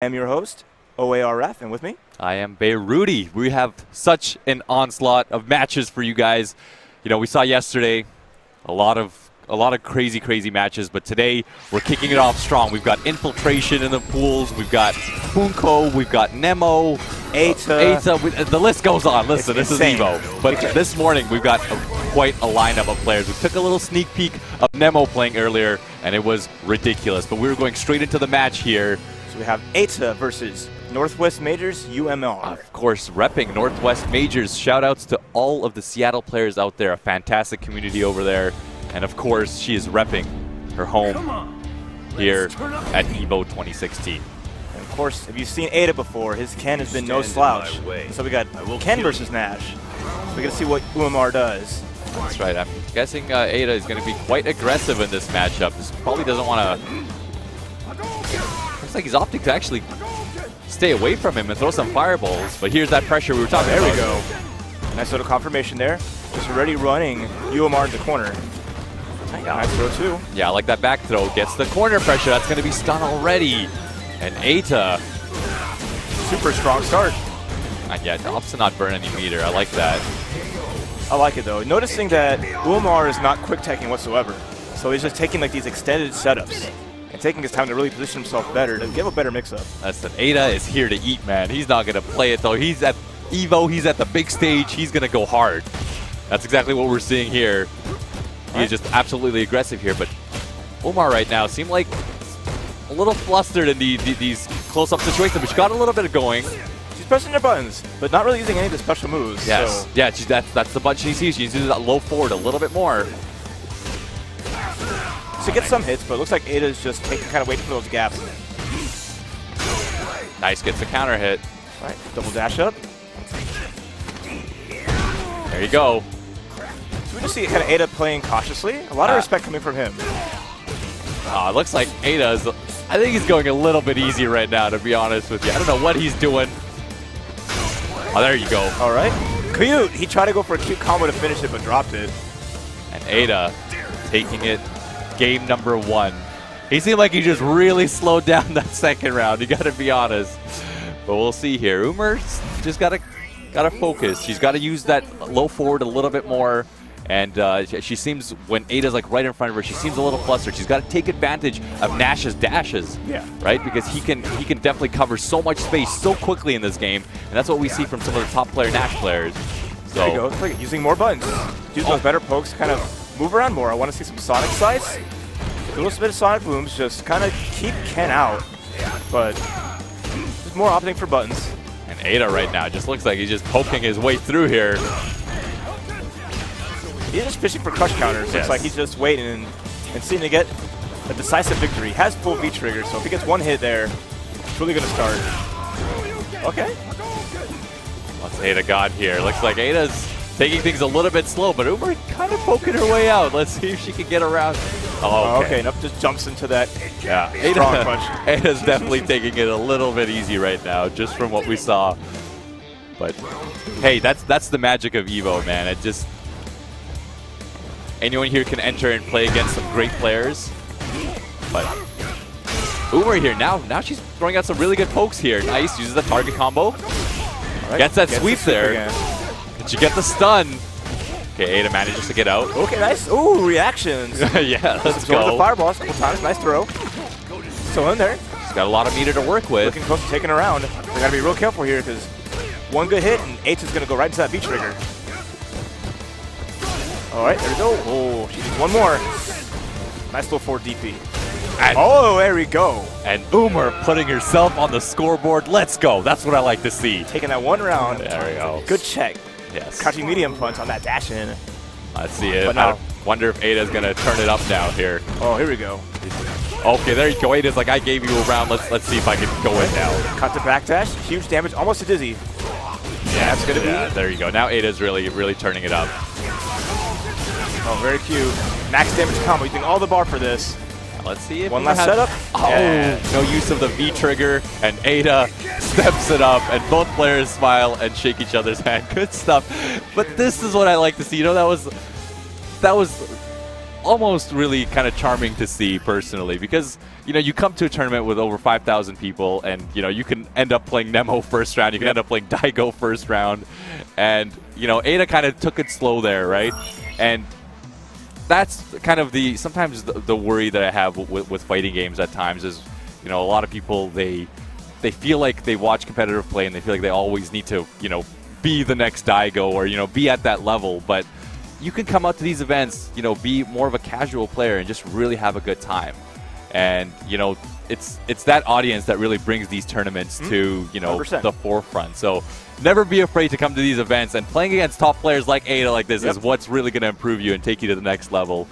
I'm your host, OARF, and with me, I am Beiruti. We have such an onslaught of matches for you guys. You know, we saw yesterday a lot of crazy matches, but today we're kicking it off strong. We've got Infiltration in the pools. We've got POONGKO. We've got Nemo. Eita. The list goes on. Listen, this insane. is EVO. But this morning we've got quite a lineup of players. We took a little sneak peek of Nemo playing earlier, and it was ridiculous. But we were going straight into the match here. So we have Eita versus Northwest Majors UMR. Of course, repping Northwest Majors. Shout-outs to all of the Seattle players out there. A fantastic community over there. And of course, she is repping her home here at EVO 2016. And of course, if you've seen Eita before, his Ken has been no slouch. So we got Ken versus Nash. So we're going to see what UMR does. That's right. I'm guessing Eita is going to be quite aggressive in this matchup. This probably doesn't want to... Looks like he's opting to actually stay away from him and throw some fireballs. But here's that pressure we were talking about. There we go. Nice little confirmation there. Just already running UMR in the corner. Nice throw too. Yeah, I like that back throw. Gets the corner pressure. That's going to be stun already. And Eita. Super strong start. And yeah, opts to not burn any meter. I like that. I like it though. Noticing that UMR is not quick teching whatsoever. So he's just taking like these extended setups and taking his time to really position himself better, to give a better mix-up. Listen, Eita is here to eat, man. He's not going to play it though. He's at EVO. He's at the big stage. He's going to go hard. That's exactly what we're seeing here. He is just absolutely aggressive here, but Omar right now seemed like a little flustered in these close-up situations, but she got a little bit of going. She's pressing her buttons, but not really using any of the special moves. Yes, so. yeah, that's the button she sees. She's using that low forward a little bit more. She gets some hits, but it looks like Eita's just kind of waiting for those gaps. Nice, gets the counter hit. All right, double dash up. There you go. So we just see kind of Eita playing cautiously. A lot of respect coming from him. It looks like Eita is, I think he's going a little bit easy right now, to be honest with you. I don't know what he's doing. Oh, there you go. All right. Cute. He tried to go for a cute combo to finish it, but dropped it. And Eita taking it game number 1. He seemed like he just really slowed down that second round. You got to be honest. But we'll see here. Umer's just got to focus. She's got to use that low forward a little bit more. And she seems, when Eita's like right in front of her, she seems a little flustered. She's got to take advantage of Nash's dashes, right? Because he can definitely cover so much space so quickly in this game, and that's what we see from some of the top player Nash players. So there you go. It's like using more buttons. Use those better pokes, kind of move around more. I want to see some Sonic Slice. A little bit of Sonic Booms, just kind of keep Ken out, but just more opting for buttons. And Eita right now just looks like he's just poking his way through here. He's just fishing for crush counters. Looks like he's just waiting and seeing to get a decisive victory. He has full V trigger, so if he gets one hit there, it's really going to start. Okay. Let's Eita God here. Looks like Eita's taking things a little bit slow, but Uber kind of poking her way out. Let's see if she can get around. Oh, okay. Enough just jumps into that strong punch. Eita's definitely taking it a little bit easy right now, just from what we saw. But hey, that's the magic of EVO, man. It just... Anyone here can enter and play against some great players. But Umar here, now she's throwing out some really good pokes here. Nice, uses the target combo. Right. Gets that sweep there. Did you get the stun? Okay, Eita manages to get out. Okay, nice. Ooh, reactions. Yeah, let's go. The fireballs a couple times. Nice throw. Still in there. She's got a lot of meter to work with. Looking close to taking around. They got to be real careful here because one good hit and Eita's going to go right into that V trigger. All right, there we go. Oh, she needs one more. Nice little forward DP. And there we go. And Umar putting herself on the scoreboard. Let's go. That's what I like to see. Taking that one round. There we go. Good check. Yes. Crouching medium punch on that dash in. Let's see it. I wonder if Eita's going to turn it up now here. Oh, here we go. Okay, there you go. Eita's like, I gave you a round. Let's see if I can go in now. Caught the back dash. Huge damage. Almost a dizzy. Yeah, that's going to be. There you go. Now Eita's really turning it up. Oh, very cute. Max damage combo. Using all the bar for this. Let's see if one last setup. Oh, no use of the V trigger, and Eita steps it up, and both players smile and shake each other's hand. Good stuff. But this is what I like to see. You know, that was almost really kind of charming to see personally, because you come to a tournament with over 5,000 people, and you can end up playing Nemo first round, you can end up playing Daigo first round, and Eita kind of took it slow there, right? And that's kind of sometimes the worry that I have with fighting games at times is, a lot of people, they feel like they watch competitive play and they feel like they always need to, be the next Daigo or, be at that level. But you can come out to these events, be more of a casual player and just really have a good time. And, it's that audience that really brings these tournaments to, 100%. the forefront. So never be afraid to come to these events, and playing against top players like Eita like this is what's really going to improve you and take you to the next level.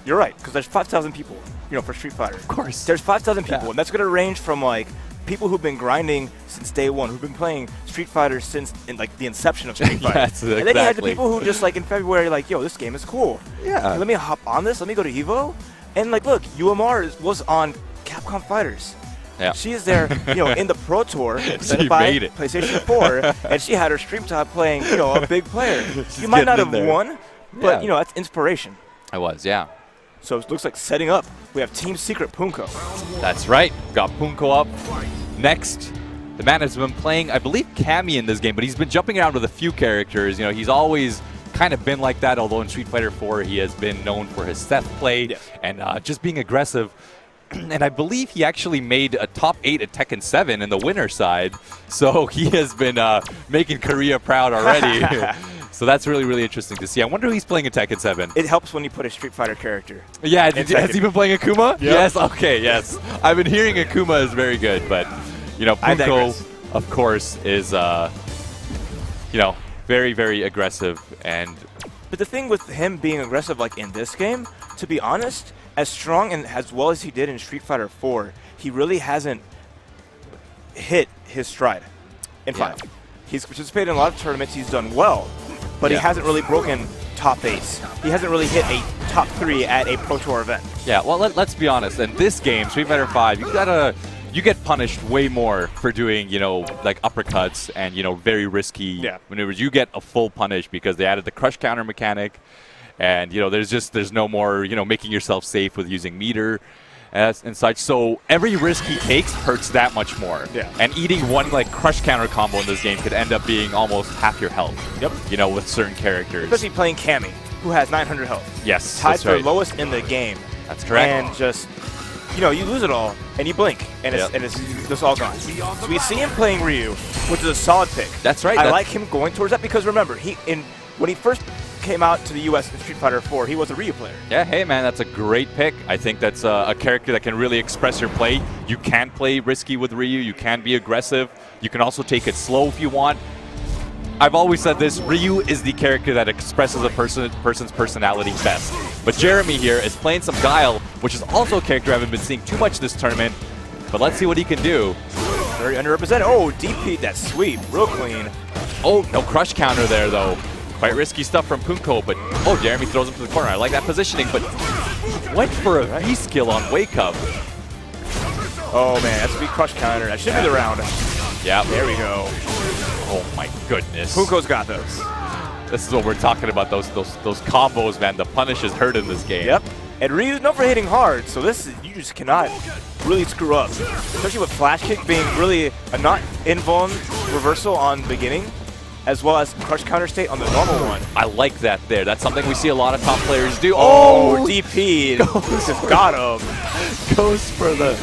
You're right, because there's 5,000 people, for Street Fighter. Of course. There's 5,000 people, and that's going to range from, like, people who've been grinding since day one, who've been playing Street Fighter since, the inception of Street Fighter. Yes, and then you had the people who just, in February, yo, this game is cool. Yeah. Let me hop on this. Let me go to EVO. And, look, UMR was on Capcom Fighters. Yeah. She is there, in the Pro Tour, she made it. PlayStation 4, and she had her stream time playing, a big player. You might not have won, but, that's inspiration. I was, yeah. So it looks like setting up. We have Team Secret POONGKO. That's right. Got POONGKO up. Next, the man has been playing, I believe, Cammy in this game, but he's been jumping around with a few characters. He's always kind of been like that, although in Street Fighter 4 he has been known for his Seth play and just being aggressive. And I believe he actually made a top 8 at Tekken 7 in the winner side. So he has been making Korea proud already. So that's really, really interesting to see. I wonder who he's playing in Tekken 7. It helps when you put a Street Fighter character. Yeah, has he been playing Akuma? Yep. Yes, okay, yes. I've been hearing Akuma is very good, but, POONGKO, of course, is, very, very aggressive. But the thing with him being aggressive, in this game, to be honest, as strong and as well as he did in Street Fighter 4, he really hasn't hit his stride in 5. He's participated in a lot of tournaments. He's done well, but he hasn't really broken top 8s. He hasn't really hit a top 3 at a Pro Tour event. Yeah, well, let's be honest. In this game, Street Fighter 5, you get punished way more for doing, uppercuts and, very risky maneuvers. You get a full punish because they added the crush counter mechanic. And, there's no more, making yourself safe with using meter and such. So every risk he takes hurts that much more. Yeah. And eating one, crush counter combo in this game could end up being almost half your health. Yep. With certain characters. Especially playing Cammy, who has 900 health. Yes, tied that's for right. lowest in the game. That's correct. And just, you lose it all, and you blink, and it's just all gone. So we see him playing Ryu, which is a solid pick. That's right. I like him going towards that because, remember, when he first came out to the U.S. in Street Fighter 4, he was a Ryu player. Yeah, hey man, that's a great pick. I think that's a character that can really express your play. You can play risky with Ryu. You can be aggressive. You can also take it slow if you want. I've always said this, Ryu is the character that expresses a person's personality best. But Jeremy here is playing some Guile, which is also a character I haven't been seeing too much this tournament. But let's see what he can do. Very underrepresented. Oh, DP that sweep. Real clean. Oh, no crush counter there, though. Quite risky stuff from POONGKO, but oh, Jeremy throws him to the corner. I like that positioning, but went for a V-skill on Wake Up. Oh man, that's a big crush counter. That should be the round. Yeah. There we go. Oh my goodness. POONGKO's got those. This is what we're talking about, those combos, man. The punish is hurt in this game. Yep. And Ryu's known for hitting hard, so you just cannot really screw up. Especially with flash kick being really a not invuln reversal on beginning, as well as crush counter state on the normal one. I like that there. That's something we see a lot of top players do. Oh, DP. Just got him. Goes for the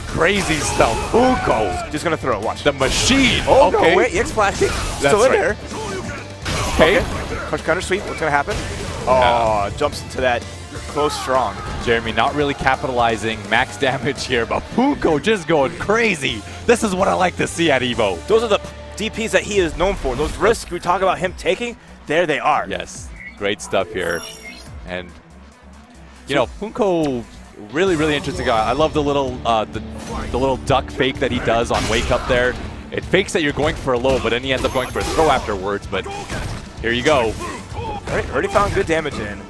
crazy stuff. POONGKO. Just going to throw it. Watch. The machine. Oh, okay. no, wait. EX flash kick. Still in there. Okay. Crush counter sweep. What's going to happen? Oh, jumps into that close strong. Jeremy not really capitalizing. Max damage here, but POONGKO just going crazy. This is what I like to see at EVO. Those are the DPs that he is known for. Those risks we talk about him taking, there they are. Yes, great stuff here. And, POONGKO, really, really interesting guy. I love the little duck fake that he does on Wake Up there. It fakes that you're going for a low, but then he ends up going for a throw afterwards. But here you go. All right, already found good damage in.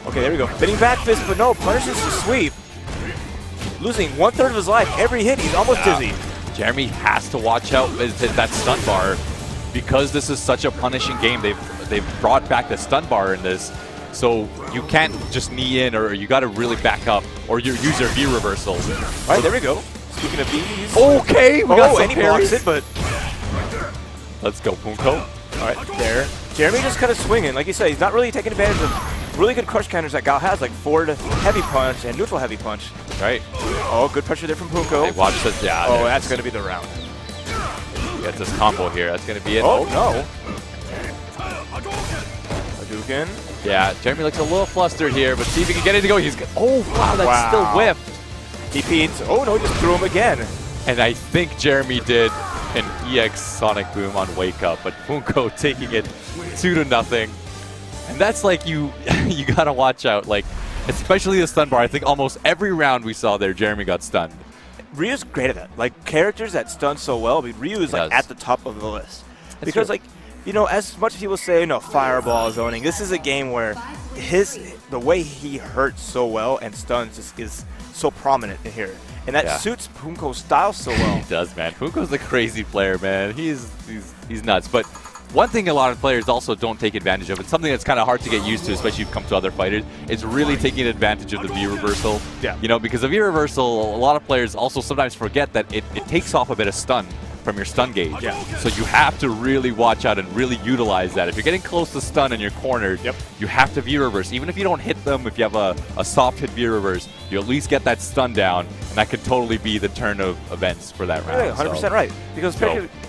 Okay, there we go. Spinning back fist, but no, punishes the sweep. Losing 1/3 of his life every hit. He's almost dizzy. Jeremy has to watch out with that stun bar because this is such a punishing game. They've brought back the stun bar in this, So you can't just knee in, or you got to really back up, or you use your V reversal. All right, there we go. Speaking of V's. Okay, we got some and he blocks it, but... Let's go, POONGKO. All right, there. Jeremy just kind of swinging. Like you said, he's not really taking advantage of really good crush counters that Guile has, like forward heavy punch and neutral heavy punch. Right. Oh, good pressure there from POONGKO. Hey, watch this. Yeah. Oh, that's going to be the round. Gets this combo here. That's going to be it. Oh, no. Hadouken. Yeah, Jeremy looks a little flustered here, but see if he can get it to go. He's oh, wow, that's still whiffed. He peeds. Oh, no, he just threw him again. And I think Jeremy did an EX Sonic Boom on Wake Up, but POONGKO taking it 2-0. And that's like you got to watch out, like, especially the stun bar. I think almost every round we saw there, Jeremy got stunned. Ryu's great at that. Like, characters that stun so well, I mean, Ryu is like at the top of the list. That's because, true. like, you know, as much as people say, you know, fireball zoning, this is a game where the way he hurts so well and stuns is so prominent in here. And that suits POONGKO's style so well. He does, man. POONGKO's a crazy player, man. He's nuts. But one thing a lot of players also don't take advantage of, and something that's kind of hard to get used to, especially if you come to other fighters, is really taking advantage of the V reversal. Yeah. You know, because the V reversal, a lot of players also sometimes forget that it takes off a bit of stun from your stun gauge. Yeah. So you have to really watch out and really utilize that. If you're getting close to stun and you're cornered, you have to V reverse. Even if you don't hit them, if you have a soft hit V reverse, you at least get that stun down, and that could totally be the turn of events for that round. Yeah, 100% right. Because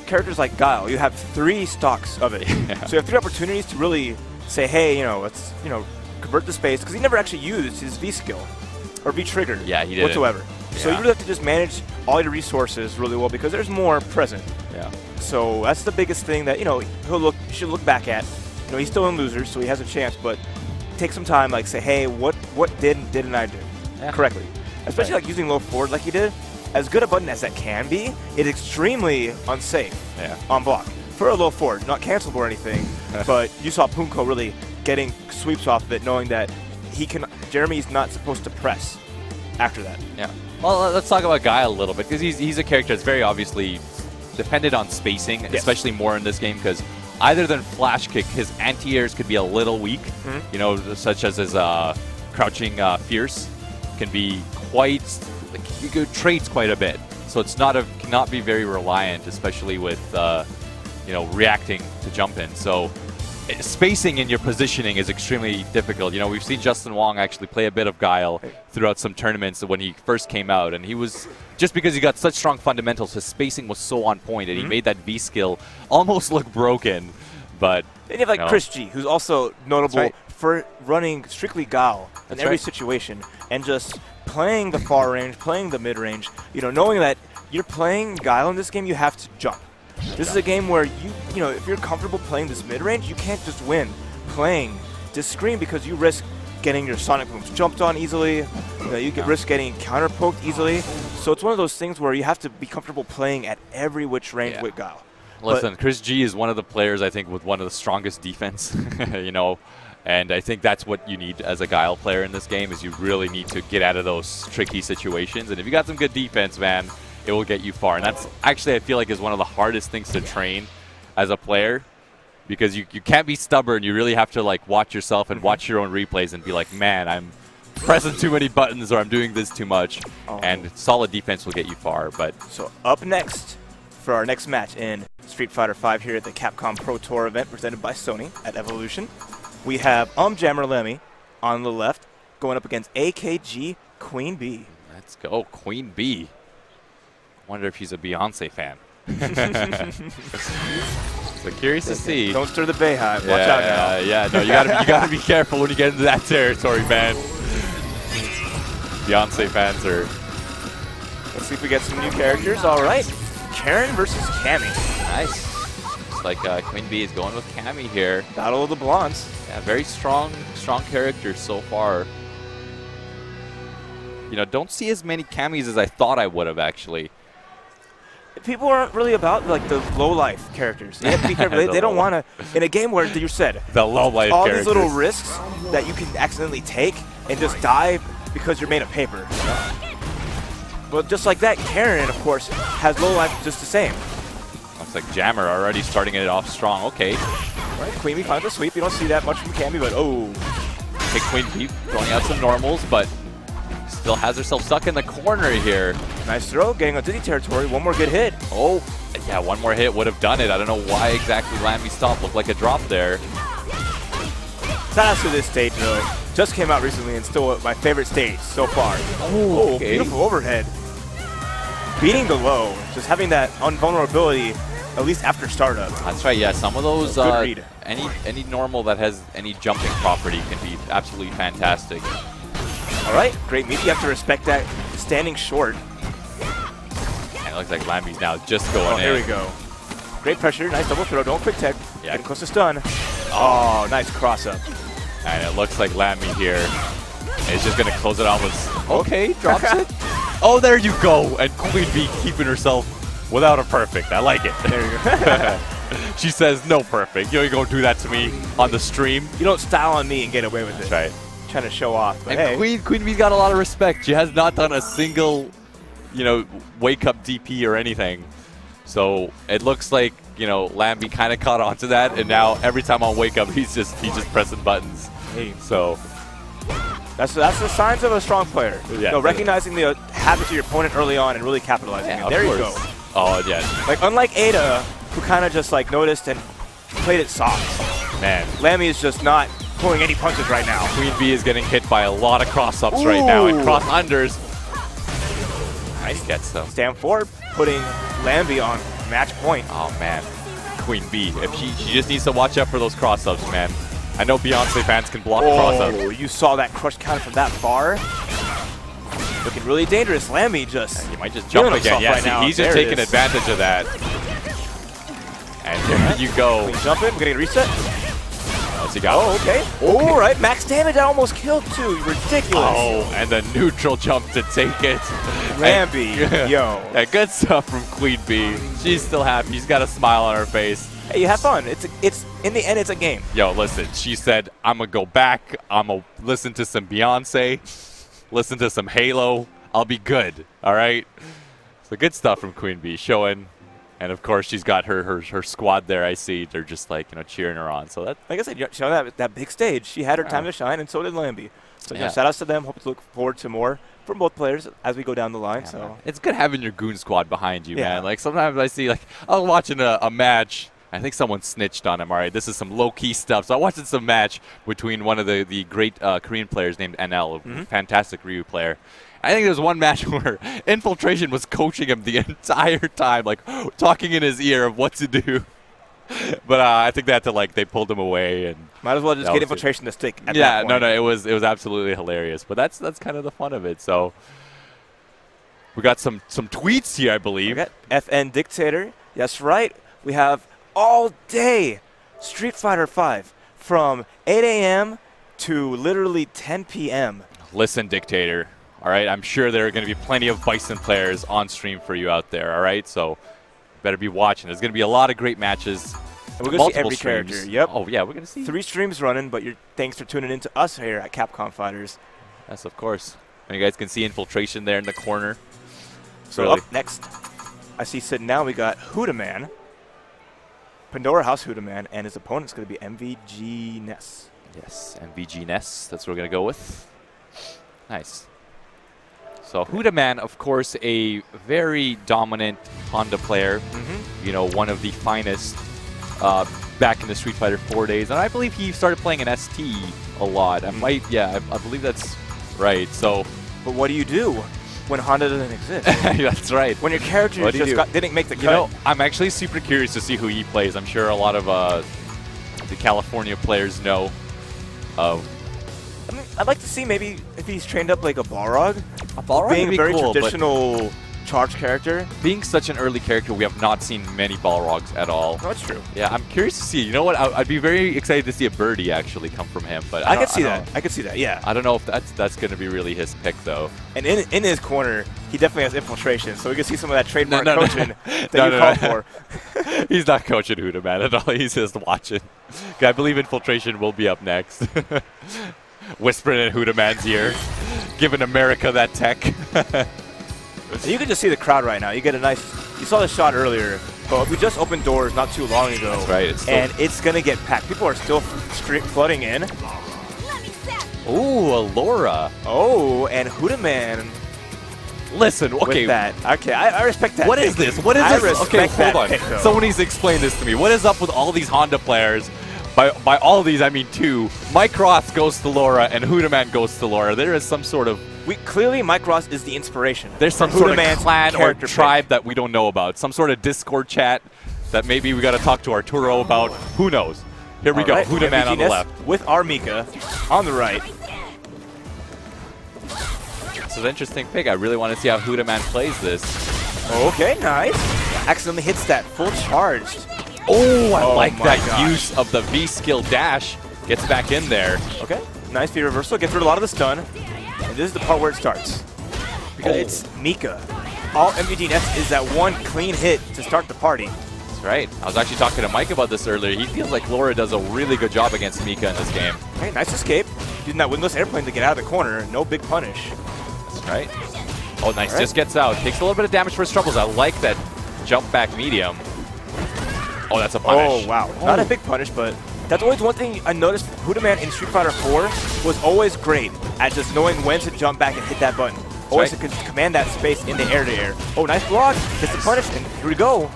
characters like Guile, you have 3 stocks of it. So you have 3 opportunities to really say, hey, you know, let's, you know, convert the space, because he never actually used his V skill or V trigger whatsoever. So you really have to just manage all your resources really well, because there's more present. Yeah. So that's the biggest thing that, you know, you should look back at. You know, he's still in losers, so he has a chance, but take some time, like say, hey, what didn't I do correctly? Especially like using low forward like he did. As good a button as that can be, it's extremely unsafe on block. For a low forward, not cancelable or anything, but you saw POONGKO really getting sweeps off of it, knowing that Jeremy's not supposed to press after that. Yeah. Well, let's talk about Guile a little bit, because he's a character that's very obviously dependent on spacing, especially more in this game, because either than flash kick, his anti-airs could be a little weak, you know, such as his crouching fierce can be quite, like, you could trades quite a bit. So it's cannot be very reliant, especially with, you know, reacting to jump in. So spacing in your positioning is extremely difficult. You know, we've seen Justin Wong actually play a bit of Guile throughout some tournaments when he first came out, and he was, just because he got such strong fundamentals, his spacing was so on point, and he made that V skill almost look broken. But then you have like Chris G, who's also notable for running strictly Guile in every situation, and just playing the far range, playing the mid range. You know, knowing that you're playing Guile in this game, you have to jump. This is a game where you know, if you're comfortable playing this mid-range, you can't just win playing this screen, because you risk getting your Sonic Booms jumped on easily. You know, you could risk getting counter-poked easily. So it's one of those things where you have to be comfortable playing at every which range with Guile. Listen, Chris G is one of the players, I think, with one of the strongest defense, you know, and I think that's what you need as a Guile player in this game, is you really need to get out of those tricky situations. And if you got some good defense, man, it will get you far. And that's actually, I feel like, is one of the hardest things to train as a player, because you can't be stubborn. You really have to, like, watch yourself and watch your own replays and be like, man, I'm pressing too many buttons, or I'm doing this too much. And solid defense will get you far. But so up next for our next match in Street Fighter V here at the Capcom Pro Tour event presented by Sony at Evolution, we have Jammer Lemmy on the left going up against AKG QUEENB. Let's go, QUEENB. Wonder if he's a Beyonce fan. So curious to see. Don't stir the Bayhive. Watch out now. Yeah, no, you gotta be careful when you get into that territory, man. Beyonce fans are. Let's see if we get some new characters. All right, Karin versus Cammy. Nice. Looks like QUEENB is going with Cammy here. Battle of the Blondes. Yeah, very strong characters so far. You know, don't see as many Cammys as I thought I would have, actually. People aren't really about, like, the low-life characters. You have to be careful. They don't want to, in a game where you said, the low-life all characters. These little risks that you can accidentally take and just die because you're made of paper. But just like that, Karin, of course, has low life just the same. Looks like Jammer already starting it off strong. Okay. All right, QUEENB finds a sweep. You don't see that much from Cammy, but Okay, QUEENB throwing out some normals, but still has herself stuck in the corner here. Nice throw, getting on Dizzy territory. One more good hit. Oh, yeah, one more hit would have done it. I don't know why exactly LAMBY stopped. Looked like a drop there. Shout out to this stage, though. Just came out recently and still my favorite stage so far. Oh, okay. Beautiful overhead. Beating the low, just having that invulnerability, at least after startup. That's right, yeah. Some of those, good read. any normal that has any jumping property can be absolutely fantastic. All right, great meet. You have to respect that standing short. And it looks like LAMBY's now just going in. Here we go. Great pressure, nice double throw, don't quick tech. Yeah. Getting close to stun. Oh, nice cross up. And it looks like LAMBY here is just going to close it out with, okay, drops it. Oh, there you go. And QUEENB keeping herself without a perfect. I like it. There you go. She says, no perfect. You ain't going to do that to me on the stream. You don't style on me and get away with it. That's right. Trying to show off. But and hey. QUEENB's got a lot of respect. She has not done a single, wake up DP or anything. So it looks like, LAMBY kind of caught on to that, and now every time on wake up, he's just pressing buttons. Hey. So that's the signs of a strong player. Yeah. Recognizing the habits of your opponent early on and really capitalizing. Yeah, there you go. Oh yeah. Like unlike Eita, who kind of just noticed and played it soft. Man, LAMBY is just not pulling any punches right now. QUEENB is getting hit by a lot of cross-ups right now, and cross-unders. Nice gets though. Stand forward, putting LAMBY on match point. Oh man, QUEENB. If she just needs to watch out for those cross-ups, man. I know Beyonce fans can block cross-ups. Oh, you saw that crush counter from that far. Looking really dangerous. LAMBY just. He might just jump again. Yeah, right he's just taking advantage of that. And there you go. Can you jump in? We're gonna get a reset. What's he got? Oh, okay. All right, max damage. That almost killed too. Ridiculous. Oh, and the neutral jump to take it. LAMBY, yo. Yeah, good stuff from QUEENB. She's still happy. She's got a smile on her face. Hey, you have fun. It's in the end, it's a game. Yo, listen. She said, "I'm gonna go back. I'm gonna listen to some Beyonce, listen to some Halo. I'll be good." All right. So good stuff from QUEENB showing. And of course, she's got her squad there. I see they're just cheering her on. So that, like I said, she on that big stage. She had her time to shine, and so did LAMBY. So shout outs to them. Hope to look forward to more from both players as we go down the line. So it's good having your goon squad behind you, man. Like sometimes I see I was watching a match. I think someone snitched on him. All right, this is some low-key stuff. So I watched some match between one of the great Korean players named NL, a fantastic Ryu player. I think there was one match where Infiltration was coaching him the entire time, talking in his ear of what to do. But I think they had to they pulled him away, and might as well just get Infiltration to stick. At yeah, that point. no, it was absolutely hilarious. But that's kind of the fun of it. So we got some tweets here, I believe. We got F.N.G Dictator. That's right. We have all day Street Fighter 5 from 8 a.m. to literally 10 p.m. Listen, Dictator. All right, I'm sure there are going to be plenty of Bison players on stream for you out there. All right, so better be watching. There's going to be a lot of great matches. And we're going to see every character. Yep. Oh yeah, we're going to see 3 streams running. But thanks for tuning in to us here at Capcom Fighters. Yes, of course. And you guys can see Infiltration there in the corner. So up next, I see sitting down. We got HOODAMAN, Pandora House HOODAMAN, and his opponent's going to be MVGNES. Yes, MVGNES. That's what we're going to go with. Nice. So HOODAMAN, of course, a very dominant Honda player. One of the finest back in the Street Fighter 4 days. And I believe he started playing an ST a lot. I believe that's right. So, but what do you do when Honda doesn't exist? That's right. When your character didn't make the cut. I'm actually super curious to see who he plays. I'm sure a lot of the California players know of. I mean, I'd like to see maybe if he's trained up like a Balrog. A Balrog being would be a very cool, traditional charge character. Being such an early character, we have not seen many Balrogs at all. No, that's true. Yeah, I'm curious to see. You know what? I'd be very excited to see a birdie actually come from him. But I could see that. I could see that. Yeah. I don't know if that's going to be really his pick though. And in his corner, he definitely has Infiltration, so we can see some of that trademark coaching that you called for. He's not coaching HOODAMAN at all. He's just watching. I believe Infiltration will be up next. Whispering in HOODAMAN's ear, giving America that tech. You can just see the crowd right now. You get a nice. You saw the shot earlier, but we just opened doors not too long ago. That's right. It's gonna get packed. People are still flooding in. Ooh, a Laura. Oh, and HOODAMAN. Listen, okay. With that. Okay, I respect that. What is this? What is this? Okay, hold on. Pick, someone needs to explain this to me. What is up with all these Honda players? By all of these, I mean two. Mike Ross goes to Laura, and HOODAMAN goes to Laura. There is some sort of... Clearly, Mike Ross is the inspiration. There's some sort of clan or tribe that we don't know about. Some sort of Discord chat that maybe we got to talk to Arturo about. Who knows? Here we go. Right. HOODAMAN on the left. With our Mika on the right. It's an interesting pick. I really want to see how HOODAMAN plays this. Okay, nice. Accidentally hits that full charged. Oh, I like that use of the V skill dash. Gets back in there. Okay, nice V reversal. Gets rid of a lot of the stun. And this is the part where it starts. Because it's Mika. All MVGNES is that one clean hit to start the party. That's right. I was actually talking to Mike about this earlier. He feels like Laura does a really good job against Mika in this game. Okay, nice escape. Using that windless airplane to get out of the corner. No big punish. That's right. Oh, nice. Just gets out. Takes a little bit of damage for his troubles. I like that jump back medium. Oh, that's a punish. Oh, wow. Not a big punish, but that's always one thing I noticed. HOODAMAN in Street Fighter 4 was always great at just knowing when to jump back and hit that button. Always to command that space in the air-to-air. Oh, nice block. Gets the punish, and here we go.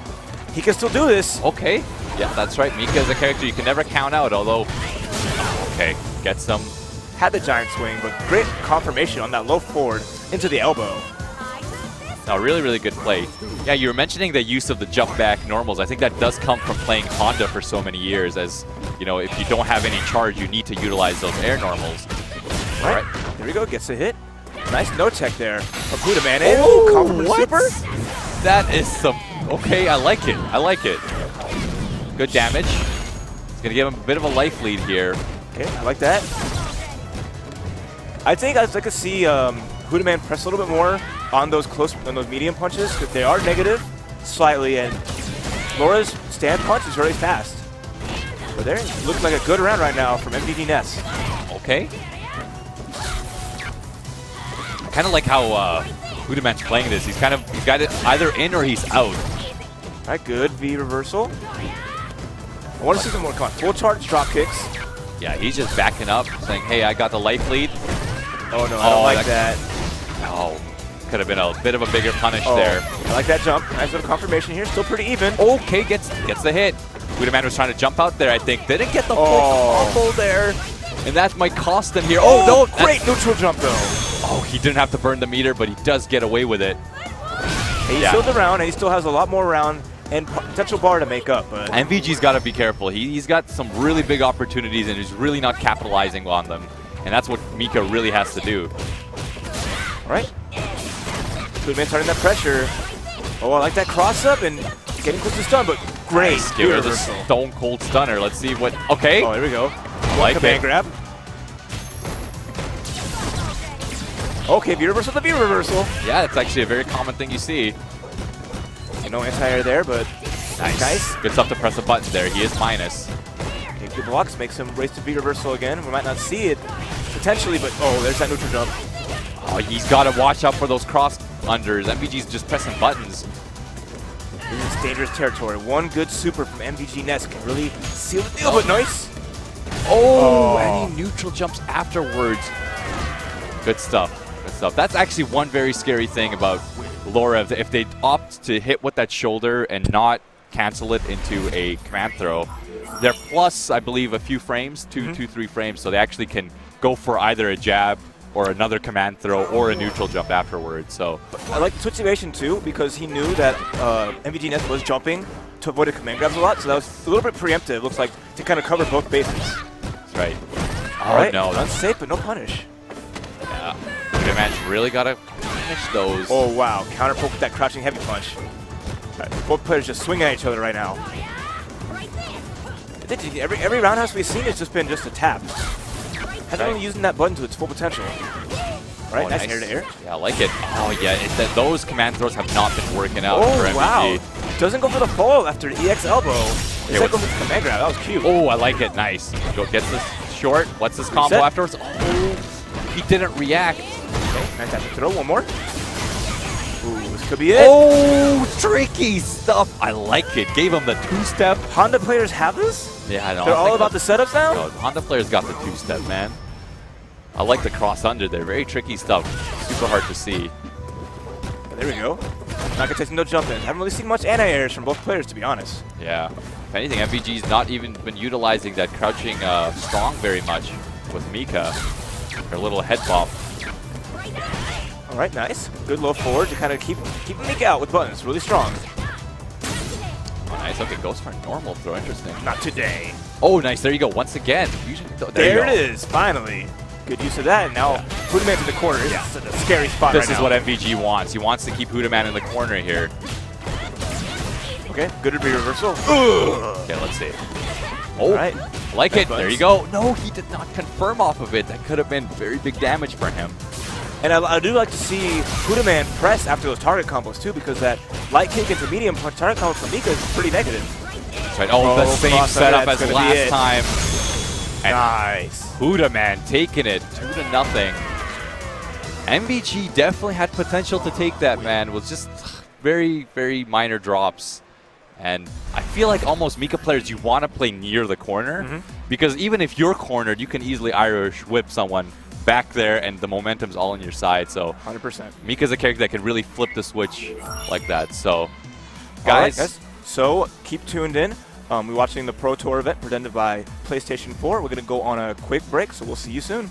He can still do this. Okay. Yeah, that's right. Mika is a character you can never count out, although... Okay, gets some... Had the giant swing, but great confirmation on that low forward into the elbow. No, really, really good play. Yeah, you were mentioning the use of the jump back normals. I think that does come from playing Honda for so many years, as, you know, if you don't have any charge, you need to utilize those air normals. All right, here we go, gets a hit. Nice no-check there from HOODAMAN. Oh, confirmed super. That is some... Okay, I like it. I like it. Good damage. It's going to give him a bit of a life lead here. Okay, I like that. I think I'd like to see HOODAMAN press a little bit more on those medium punches, because they are negative slightly, and Laura's stand punch is really fast. But there, looks like a good round right now from MVGNES. Okay. I kind of like how HOODAMAN's playing this. He's got it either in or he's out. All right, good V reversal. I want to see some more. Come on, full charge drop kicks. Yeah, he's just backing up, saying, "Hey, I got the life lead." Oh no, I don't like that. Oh, could have been a bit of a bigger punish there. I like that jump. Nice little confirmation here. Still pretty even. Okay, gets the hit. HOODAMAN was trying to jump out there, I think. Didn't get the full combo there. And that might cost him here. Oh no! Great neutral jump though. Oh, he didn't have to burn the meter, but he does get away with it. And he's still the round, and he still has a lot more round and potential bar to make up. But MVG's got to be careful. He's got some really big opportunities, and he's really not capitalizing on them. And that's what Mika really has to do. All right. HOODAMAN starting that pressure. Oh, I like that cross-up and getting close to stun, but great. Nice. Give her the stone cold stunner. Let's see what... Okay. Oh, here we go. Like command grab. Okay, V reversal, the V reversal. Yeah, it's actually a very common thing you see. No anti-air there, but nice. Good stuff to press a button there. He is minus. Okay, good blocks makes him race to V reversal again. We might not see it potentially, but oh, there's that neutral jump. Oh, he's got to watch out for those cross unders. MVG's just pressing buttons. This is dangerous territory. One good super from MVGNES can really seal the deal, but nice. Oh, and he neutral jumps afterwards. Good stuff. Good stuff. That's actually one very scary thing about Laura. If they opt to hit with that shoulder and not cancel it into a command throw, they're plus, I believe, a few frames, 2-3 frames, so they actually can go for either a jab or another command throw or a neutral jump afterwards. So I like the situation too, because he knew that MVGNES was jumping to avoid the command grabs a lot, so that was a little bit preemptive, looks like, to kind of cover both bases. That's right. All right, no. Unsafe, but no punish. Yeah. HOODAMAN's really got to finish those. Oh, wow. Counter poke with that crouching heavy punch. Both players just swinging at each other right now. Every roundhouse we've seen has just been just a tap. Hasn't really using that button to its full potential. Right, nice air to air. Yeah, I like it. Oh, yeah, those command throws have not been working out for MVG. Wow. Doesn't go for the fall after the EX elbow. Instead goes for the command grab. That was cute. Oh, I like it. Nice. Gets this short. What's this combo afterwards? Oh, he didn't react. Okay, nice after throw. One more. Ooh, this could be it. Oh, tricky stuff. I like it. Gave him the two-step. Honda players have this? Yeah, I know. They're all about the setups now? No, Honda players got the two-step, man. I like the cross under there. Very tricky stuff. Super hard to see. There we go. Not gonna take no jump in. Haven't really seen much anti-airs from both players, to be honest. Yeah. If anything, MVG's not even been utilizing that crouching strong very much with Mika. Her little head bop. All right, nice. Good low forward to kind of keep Mika out with buttons. Really strong. Oh, nice. Okay, goes for a normal throw. Interesting. Not today. Oh, nice. There you go. Once again. Usually, there it is. Finally. Good use of that. And now HOODAMAN's in the corner. Yeah. It's a scary spot this right is now. what MVG wants. He wants to keep HOODAMAN in the corner here. Okay, good to be reversal. Okay, let's see. Oh, right. Like it. There you go. No, he did not confirm off of it. That could have been very big damage for him. And I do like to see HOODAMAN press after those target combos too, because that light kick into medium punch target combo for Mika is pretty negative. That's right. Oh, the same setup as last time. And nice. HOODAMAN taking it 2-0. MVG definitely had potential to take that, man. Was just very, very minor drops. And I feel like almost Mika players, you want to play near the corner, because even if you're cornered, you can easily Irish whip someone back there, and the momentum's all on your side. So 100%. Mika's a character that can really flip the switch like that. So, guys. Right, so keep tuned in. We're watching the Pro Tour event presented by PlayStation 4. We're going to go on a quick break, so we'll see you soon.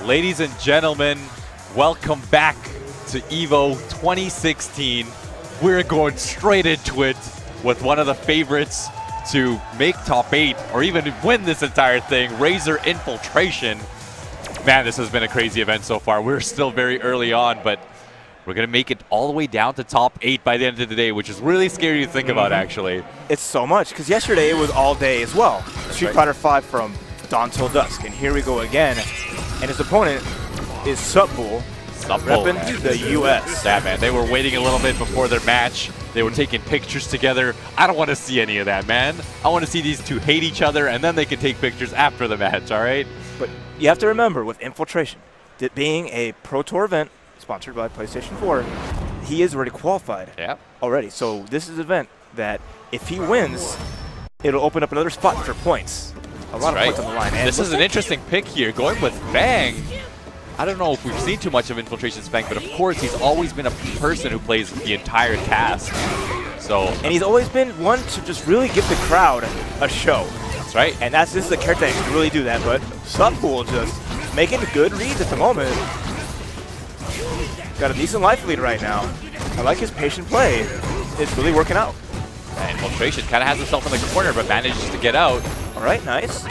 Ladies and gentlemen, welcome back to EVO 2016. We're going straight into it with one of the favorites to make top 8 or even win this entire thing, Razor Infiltration. Man, this has been a crazy event so far. We're still very early on, but we're going to make it all the way down to top 8 by the end of the day, which is really scary to think about, actually. It's so much, because yesterday it was all day as well. Street Fighter 5 from dawn till dusk, and here we go again. And his opponent is SUPBULLE, repping the US. Yeah, man, they were waiting a little bit before their match. They were taking pictures together. I don't want to see any of that, man. I want to see these two hate each other, and then they can take pictures after the match, all right? But you have to remember, with Infiltration, that being a Pro Tour event sponsored by PlayStation 4, he is already qualified already. So this is an event that if he wins, it'll open up another spot for points. A lot of points on the line. And this is an interesting pick here, going with F.A.N.G. I don't know if we've seen too much of Infiltration's F.A.N.G, but of course he's always been a person who plays the entire cast. And he's always been one to just really give the crowd a show. That's right. And this is the character that can really do that, but SUPBULLE just making good reads at the moment. Got a decent life lead right now. I like his patient play. It's really working out. Infiltration kind of has himself in the corner, but manages to get out. All right, nice.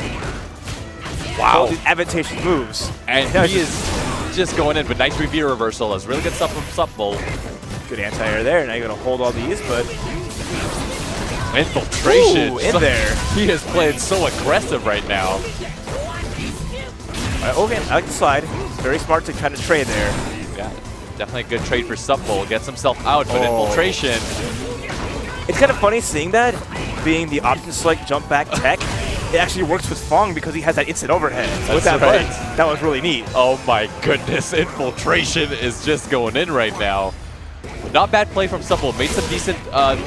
Wow. All these advantageous moves. And he is just going in, but nice review reversal. That's really good stuff from SUPBULLE. Good anti-air there. Now you're going to hold all these, but... Infiltration. Ooh, in there. He is playing so aggressive right now. Okay, I like the slide. Very smart to kind of trade there. Yeah, definitely a good trade for SUPBULLE. Gets himself out, but Infiltration... It's kind of funny seeing that, being the option select jump back tech. It actually works with F.A.N.G because he has that instant overhead. With that button, that was really neat. Oh my goodness, Infiltration is just going in right now. Not bad play from SUPBULLE. Made some decent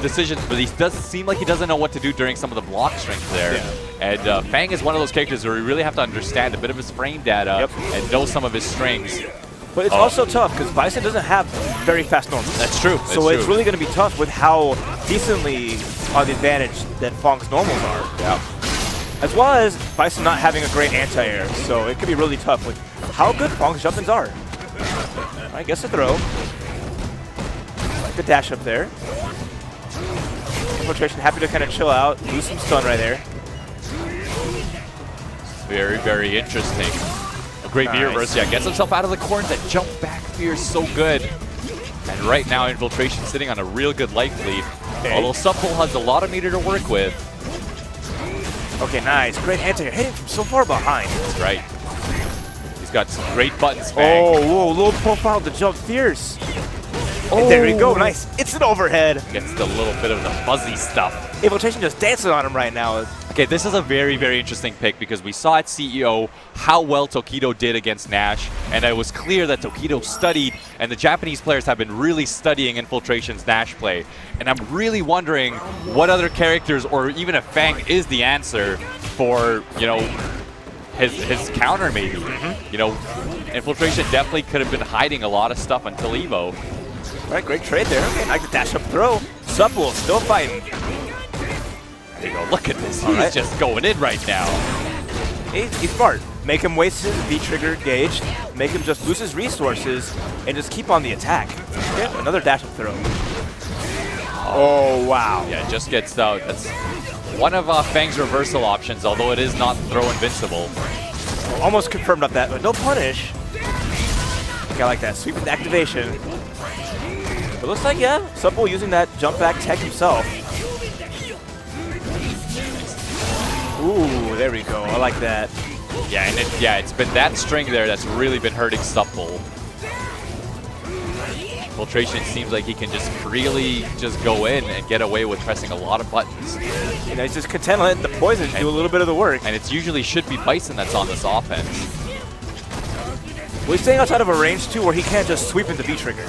decisions, but he does seem like he doesn't know what to do during some of the block strength there. Yeah. And F.A.N.G is one of those characters where you really have to understand a bit of his frame data and know some of his strings. But it's also tough because Bison doesn't have very fast normals. That's true. So it's really going to be tough with how decently on the advantage that F.A.N.G's normals are. Yeah. As well as Bison not having a great anti-air. So it could be really tough with how good F.A.N.G's jump-ins are. I guess a throw. Like the dash up there. Infiltration happy to kind of chill out. Lose some stun right there. Very, very interesting. Great V reverse, gets himself out of the corner. That jump back fear is so good. And right now, Infiltration sitting on a real good life lead. Although SUPBULLE has a lot of meter to work with. Okay, nice. Great anti-air. Hitting from so far behind. That's right. He's got some great buttons, F.A.N.G. Oh, whoa, low profile to jump fierce. And there we go, nice. It's an overhead. Gets the little bit of the fuzzy stuff. Infiltration just dancing on him right now. Okay, this is a very, very interesting pick because we saw at CEO how well Tokido did against Nash, and it was clear that Tokido studied, and the Japanese players have been really studying Infiltration's Nash play. And I'm really wondering what other characters, or even if F.A.N.G is the answer for, you know, his counter maybe. You know, Infiltration definitely could have been hiding a lot of stuff until EVO. All right, great trade there. Okay, like the dash up throw. SUPBULLE still fighting. There you go. Look at this. He's just going in right now. He's smart. Make him waste his V-trigger gauge, make him just lose his resources, and just keep on the attack. Okay, another dash up throw. Oh, wow. Yeah, just gets out. That's one of F.A.N.G's reversal options, although it is not throw invincible. Almost confirmed up that, but no punish. I like that. Sweep with activation. But looks like, SUPBULLE using that jump back tech himself. Ooh, there we go. I like that. Yeah, and it's been that string there that's really been hurting SUPBULLE. Infiltration seems like he can just really just go in and get away with pressing a lot of buttons. You know, he's just content to let the poison do a little bit of the work. And it's usually should be Bison that's on this offense. Well, he's staying outside of a range too where he can't just sweep into V-trigger.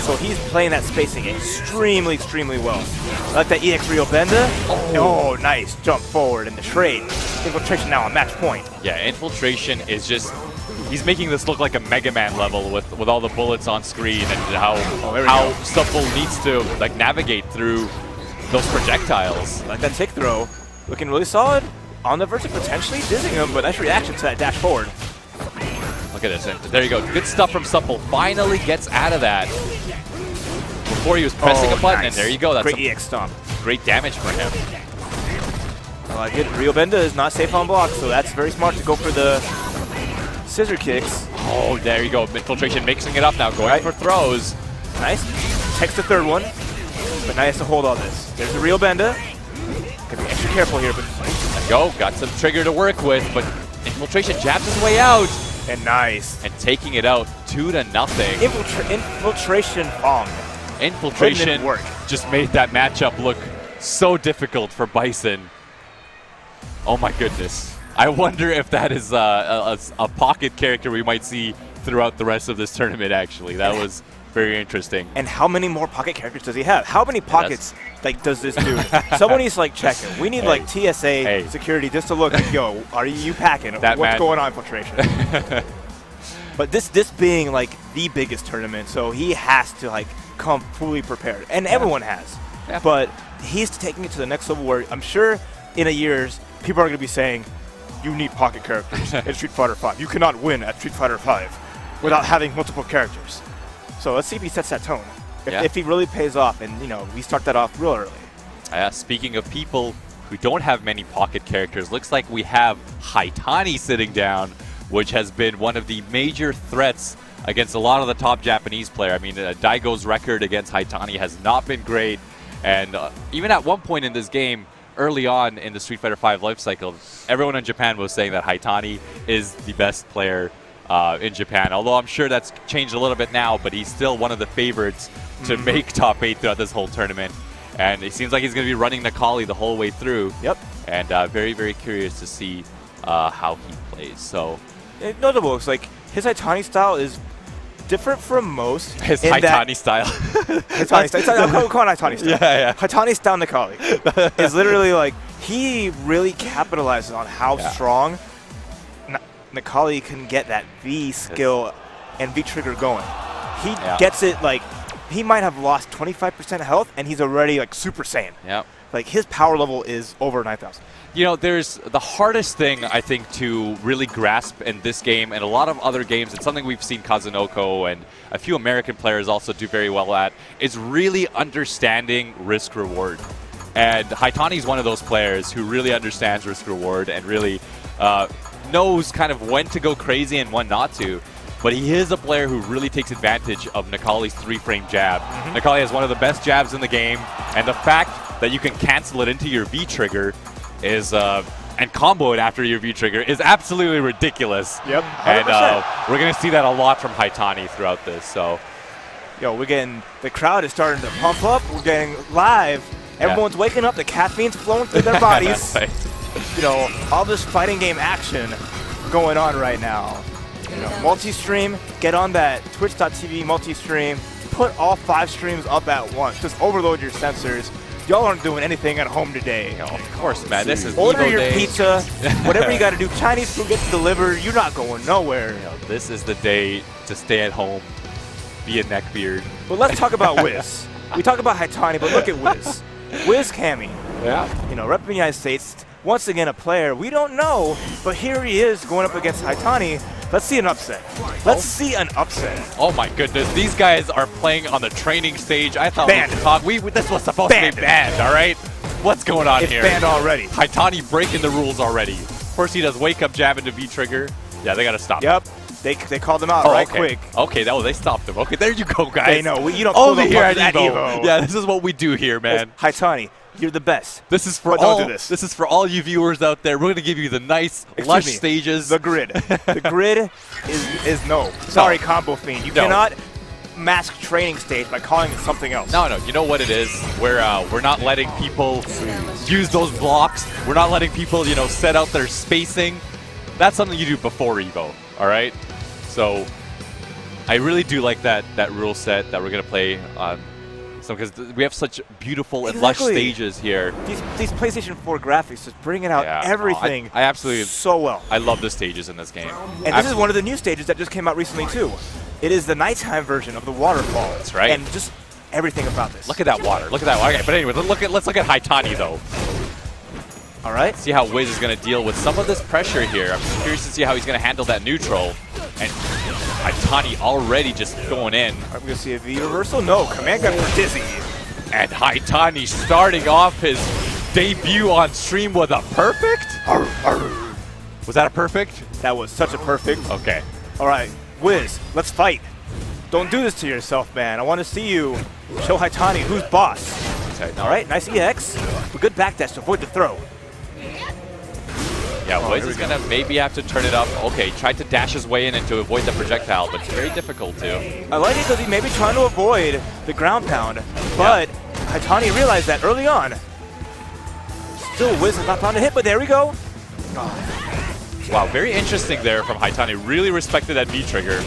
So he's playing that spacing extremely, extremely well. I like that EX Rio Benda. Oh, nice. Jump forward in the trade. Infiltration now on match point. Yeah, Infiltration is just... He's making this look like a Mega Man level with all the bullets on screen and how SUPBULLE needs to like navigate through those projectiles. Like that tick throw. Looking really solid. On the verge of potentially dizzing him, but nice reaction to that dash forward. Look Look at this. And there you go. Good stuff from SUPBULLE. Finally gets out of that. Before he was pressing a button, and there you go. That's great EX stomp. Great damage for him. I like it. Ryobenda is not safe on block, so that's very smart to go for the scissor kicks. Oh, there you go. Infiltration mixing it up now, going for throws. Nice. Takes the third one, but now he has to hold all this. There's the Ryobenda. Gotta be extra careful here, but There you go. Got some trigger to work with, but Infiltration jabs his way out. and nice. And taking it out 2-0. Infiltration F.A.N.G. Infiltration work. just made that matchup look so difficult for Bison. Oh my goodness. I wonder if that is a pocket character we might see throughout the rest of this tournament, actually. That was very interesting. And how many more pocket characters does he have? How many pockets does this dude? Someone needs to like check him. We need like TSA security just to look like, yo, are you packing? What's going on, Infiltration? But this being like the biggest tournament, so he has to like come fully prepared. And everyone has. Yeah. But he's taking it to the next level where I'm sure in a years, people are going to be saying, you need pocket characters in Street Fighter 5. You cannot win at Street Fighter 5 without having multiple characters. So let's see if he sets that tone. If he really pays off, and you know, we start that off real early. Speaking of people who don't have many pocket characters, looks like we have Haitani sitting down, which has been one of the major threats against a lot of the top Japanese players. I mean, Daigo's record against Haitani has not been great, and even at one point in this game, early on in the Street Fighter V life cycle, everyone in Japan was saying that Haitani is the best player in Japan. Although I'm sure that's changed a little bit now, but he's still one of the favorites to make top 8 throughout this whole tournament. And it seems like he's going to be running Necalli the whole way through. Yep. And very, very curious to see how he plays. So notable, it's like his Haitani style is different from most. His Haitani style. Haitani style. I'm calling Haitani style. Yeah. Haitani style Necalli is literally like, he really capitalizes on how strong Necalli can get that V skill and V trigger going. He gets it like, he might have lost 25% health and he's already like Super Saiyan. Yep. Like his power level is over 9,000. You know, there's the hardest thing, I think, to really grasp in this game and a lot of other games, it's something we've seen Kazunoko and a few American players also do very well at, is really understanding risk-reward. And Haitani's one of those players who really understands risk-reward and really knows kind of when to go crazy and when not to. But he is a player who really takes advantage of Necalli's 3-frame jab. Necalli has one of the best jabs in the game, and the fact that you can cancel it into your V-trigger is, and combo it after your V-trigger is absolutely ridiculous. Yep, 100%. And we're going to see that a lot from Haitani throughout this. So, yo, we're getting, the crowd is starting to pump up. We're getting live. Everyone's waking up. The caffeine's flowing through their bodies. You know, all this fighting game action going on right now. You know, multi-stream, get on that twitch.tv multi-stream, put all 5 streams up at once. Just overload your sensors. Y'all aren't doing anything at home today. Of course, man. This is Order EVO your day. pizza, whatever you got to do. Chinese food gets delivered. You're not going nowhere. You know, this is the day to stay at home, be a neckbeard. But let's talk about Wiz. We talk about Haitani, but look at Wiz. Wiz Cammy. Yeah. You know, repping the United States. Once again, a player we don't know, but here he is going up against Haitani. Let's see an upset. Let's see an upset. Oh my goodness, these guys are playing on the training stage. I thought this was supposed to be banned, all right? What's going on here? It's banned already. Haitani breaking the rules already. Of course, he does wake up jab into V-trigger. Yeah, they got to stop him. Yep, they called him out quick. Okay, they stopped him. Okay, there you go, guys. They know, you don't over here at EVO. Yeah, this is what we do here, man. Haitani, you're the best. This is for all. This is for all you viewers out there. We're going to give you the nice, lush stages. The grid. The grid is no. Sorry, Combo Fiend. You cannot mask training stage by calling it something else. No. You know what it is? We're not letting people use those blocks. We're not letting people, you know, set out their spacing. That's something you do before EVO. All right. So I really do like that rule set that we're going to play on. So because we have such beautiful and lush stages here. These PlayStation 4 graphics just bringing out everything I absolutely so well. I love the stages in this game. And this is one of the new stages that just came out recently too. It is the nighttime version of the waterfall. That's right. And just everything about this. Look at that water. Look at that water. Okay, but anyway, let's look at Haitani though. All right. See how Wiz is going to deal with some of this pressure here. I'm curious to see how he's going to handle that neutral. And Haitani already just going in. Are we going to see a V reversal? No, command gun for Dizzy. And Haitani starting off his debut on stream with a perfect? Was that a perfect? That was such a perfect. Okay. All right, Wiz, let's fight. Don't do this to yourself, man. I want to see you show Haitani who's boss. Okay, All right, nice EX. A good backdash to avoid the throw. Yeah, Wiz is going to maybe have to turn it up. Okay, tried to dash his way in and to avoid the projectile, but it's very difficult to. I like it because he may be trying to avoid the ground pound, but Haitani realized that early on. Still, Wiz has not found a hit, but there we go. Wow, very interesting there from Haitani. Really respected that V-trigger.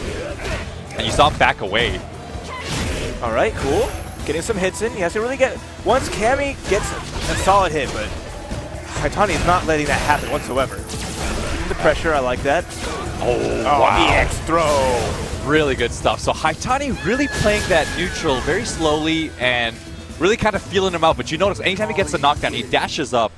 And you saw him back away. All right, cool. Getting some hits in. He has to really get... Once Cammy gets a solid hit, but Haitani is not letting that happen whatsoever. The pressure, I like that. Oh, wow. EX throw. Really good stuff. So Haitani really playing that neutral very slowly and really kind of feeling him out. But you notice anytime he gets a knockdown, he dashes up.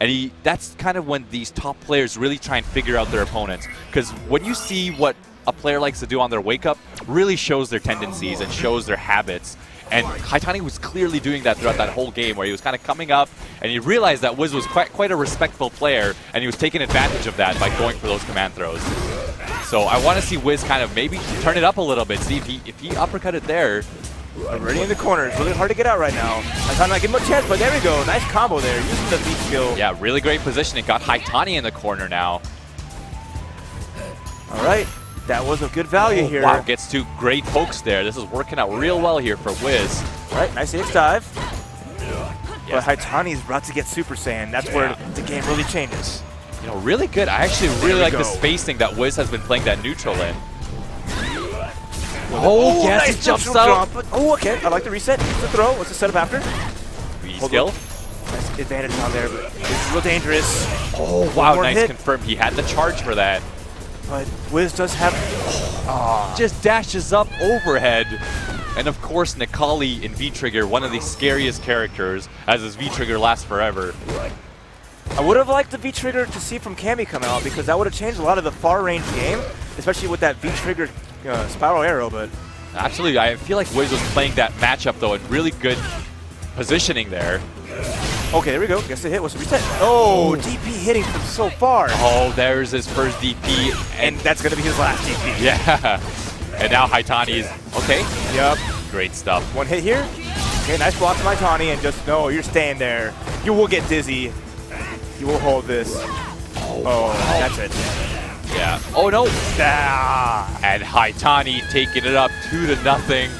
And that's kind of when these top players really try and figure out their opponents. Because when you see what a player likes to do on their wake-up, really shows their tendencies and shows their habits. And Haitani was clearly doing that throughout that whole game, where he was kind of coming up, and he realized that Wiz was quite a respectful player, and he was taking advantage of that by going for those command throws. So I want to see Wiz kind of maybe turn it up a little bit, see if he uppercut it there. Already in the corner. It's really hard to get out right now. Haitani not giving him a chance, but there we go. Nice combo there, using the V skill. Yeah, really great positioning. Got Haitani in the corner now. All right. That was a good value here. Wow, gets two great pokes there. This is working out real well here for Wiz. All right, nice EX dive. But Haitani is about to get Super Saiyan. That's where the game really changes. You know, really good. I actually really like the spacing that Wiz has been playing that neutral in. Oh, yes, nice, he jumps out. Oh, okay. I like the reset. What's the throw? What's the setup after? Skill. Nice advantage on there, but it's real dangerous. Oh, wow, nice confirm. He had the charge for that. But Wiz does have... Just dashes up overhead. And of course, Necalli in V-Trigger, one of the scariest characters, as his V-Trigger lasts forever. I would have liked the V-Trigger to see from Cammy come out, because that would have changed a lot of the far-range game, especially with that V-Trigger spiral arrow, but... Actually, I feel like Wiz was playing that matchup, though, in really good positioning there. Okay, there we go. Gets the hit. What's the reset? Oh, DP hitting from so far. Oh, there's his first DP. And that's going to be his last DP. Yeah. And now Haitani is... Okay. Yep. Great stuff. One hit here. Okay, nice block from Haitani, and just, no, you're staying there. You will get dizzy. You will hold this. Oh, that's it. Yeah. Oh, no. And Haitani taking it up 2-0.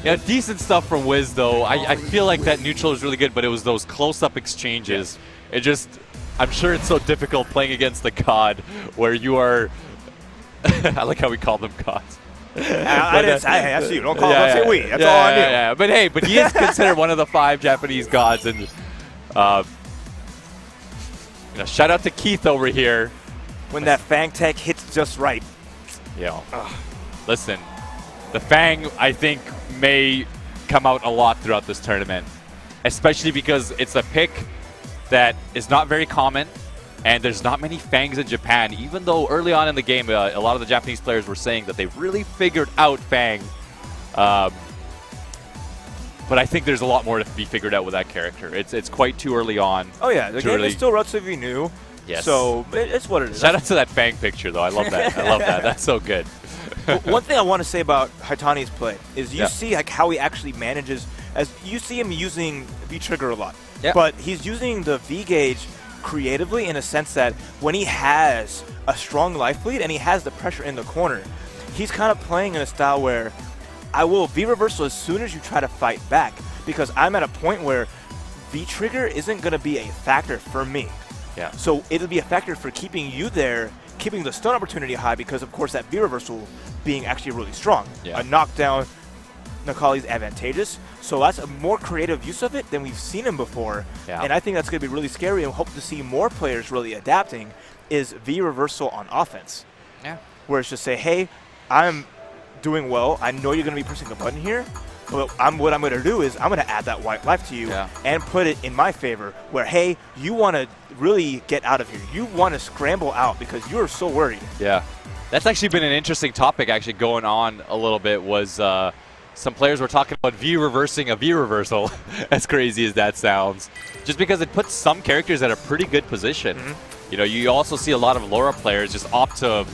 Yeah, decent stuff from Wiz, though. I feel like that neutral is really good, but it was those close-up exchanges. It just... I'm sure it's so difficult playing against the God, where you are... I like how we call them gods. I see you. Don't say we. That's all I knew. Yeah. But hey, he is considered one of the 5 Japanese gods. And shout out to Keith over here. When that F.A.N.G tech hits just right. Yeah. Listen, the F.A.N.G, I think, may come out a lot throughout this tournament, especially because it's a pick that is not very common, and there's not many F.A.N.Gs in Japan, even though early on in the game, a lot of the Japanese players were saying that they've really figured out F.A.N.G. But I think there's a lot more to be figured out with that character. It's quite too early on. Oh yeah, the game is still relatively new. Yes. So it's what it is. Shout out to that F.A.N.G picture, though. I love that. I love that. That's so good. One thing I want to say about Haitani's play is you see like how he actually manages, as you see him using V-Trigger a lot, but he's using the V-Gauge creatively in a sense that when he has a strong life lead and he has the pressure in the corner, he's kind of playing in a style where I will V-Reversal as soon as you try to fight back, because I'm at a point where V-Trigger isn't going to be a factor for me. Yeah. So it'll be a factor for keeping you there, keeping the stun opportunity high, because of course that V-Reversal being actually really strong. Yeah. A knockdown, Necalli is advantageous. So that's a more creative use of it than we've seen him before. Yeah. And I think that's going to be really scary, and hope to see more players really adapting is V-Reversal on offense. Yeah. Where it's just say, hey, I'm doing well. I know you're going to be pressing a button here. But what I'm going to do is I'm going to add that white life to you and put it in my favor where, hey, you want to really get out of here. You want to scramble out because you're so worried. Yeah. That's actually been an interesting topic actually going on a little bit was some players were talking about V reversing a V reversal, as crazy as that sounds. Just because it puts some characters at a pretty good position. You know, you also see a lot of Laura players just opt to,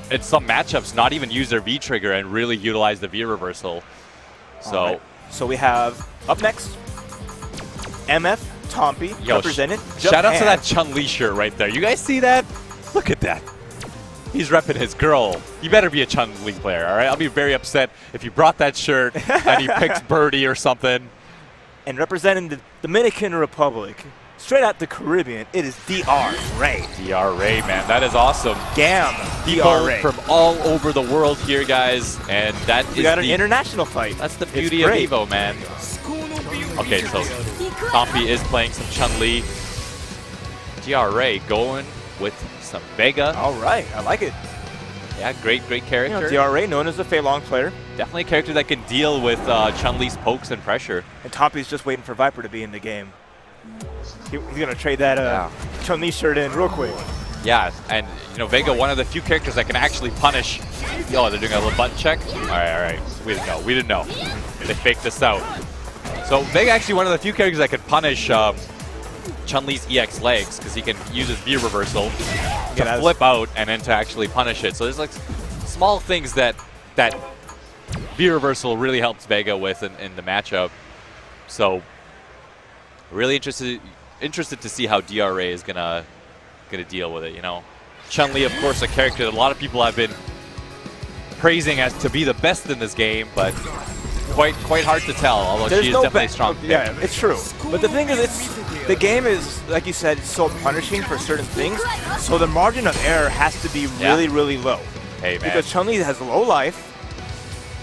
in some matchups, not even use their V trigger and really utilize the V reversal. So, right. So we have, up next, MF TONPY represented Shout out to that Chun-Li shirt right there. You guys see that? Look at that. He's repping his girl. You better be a Chun-Li player, all right? I'll be very upset if you brought that shirt and you picked Birdie or something. And representing the Dominican Republic, straight out the Caribbean, it is DR Ray. DR Ray, man, that is awesome. Gam, People from all over the world here, guys, and that is an international fight. That's the beauty of EVO, man. Okay, so TONPY is playing some Chun-Li. DR Ray going with some Vega. All right, I like it. Yeah, great character. You know, DR Ray, known as a F.A.N.G player. Definitely a character that can deal with Chun-Li's pokes and pressure. And TONPY's just waiting for Viper to be in the game. He's going to trade that Chun-Li shirt in real quick. Yeah, and you know, Vega, one of the few characters that can actually punish. Oh, they're doing a little button check? All right. We didn't know. They faked this out. So Vega actually one of the few characters that can punish Chun-Li's EX legs because he can use his V reversal to flip out and then to actually punish it. So there's like small things that V reversal really helps Vega with in the matchup. So really interested to see how DR Ray is gonna deal with it. You know, Chun-Li, of course, a character that a lot of people have been praising as to be the best in this game, but quite hard to tell. Although she is definitely a strong pick. Yeah, it's true. But the thing is, the game is, like you said, so punishing for certain things. So the margin of error has to be really low. Hey, man. Because Chun-Li has low life,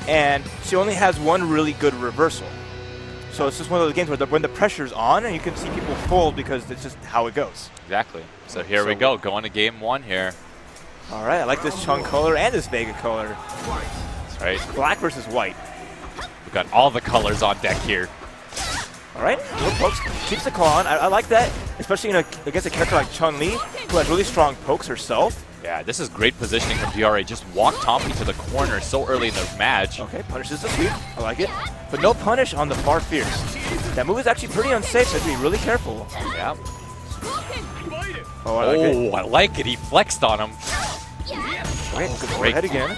and she only has one really good reversal. So it's just one of those games where when the pressure's on, and you can see people fold because it's just how it goes. Exactly. So here we go, going to game one here. All right, I like this Chun color and this Vega color. That's right. Black versus white. We've got all the colors on deck here. All right, little pokes, keeps the claw on. I like that, especially against a character like Chun-Li, who has really strong pokes herself. Yeah, this is great positioning from DR Ray. Just walk TONPY to the corner so early in the match. Okay, punishes the sweep. I like it. But no punish on the far fierce. That move is actually pretty unsafe, so you have to be really careful. Yeah. Oh, I like it. I like it. He flexed on him. Great, good overhead again.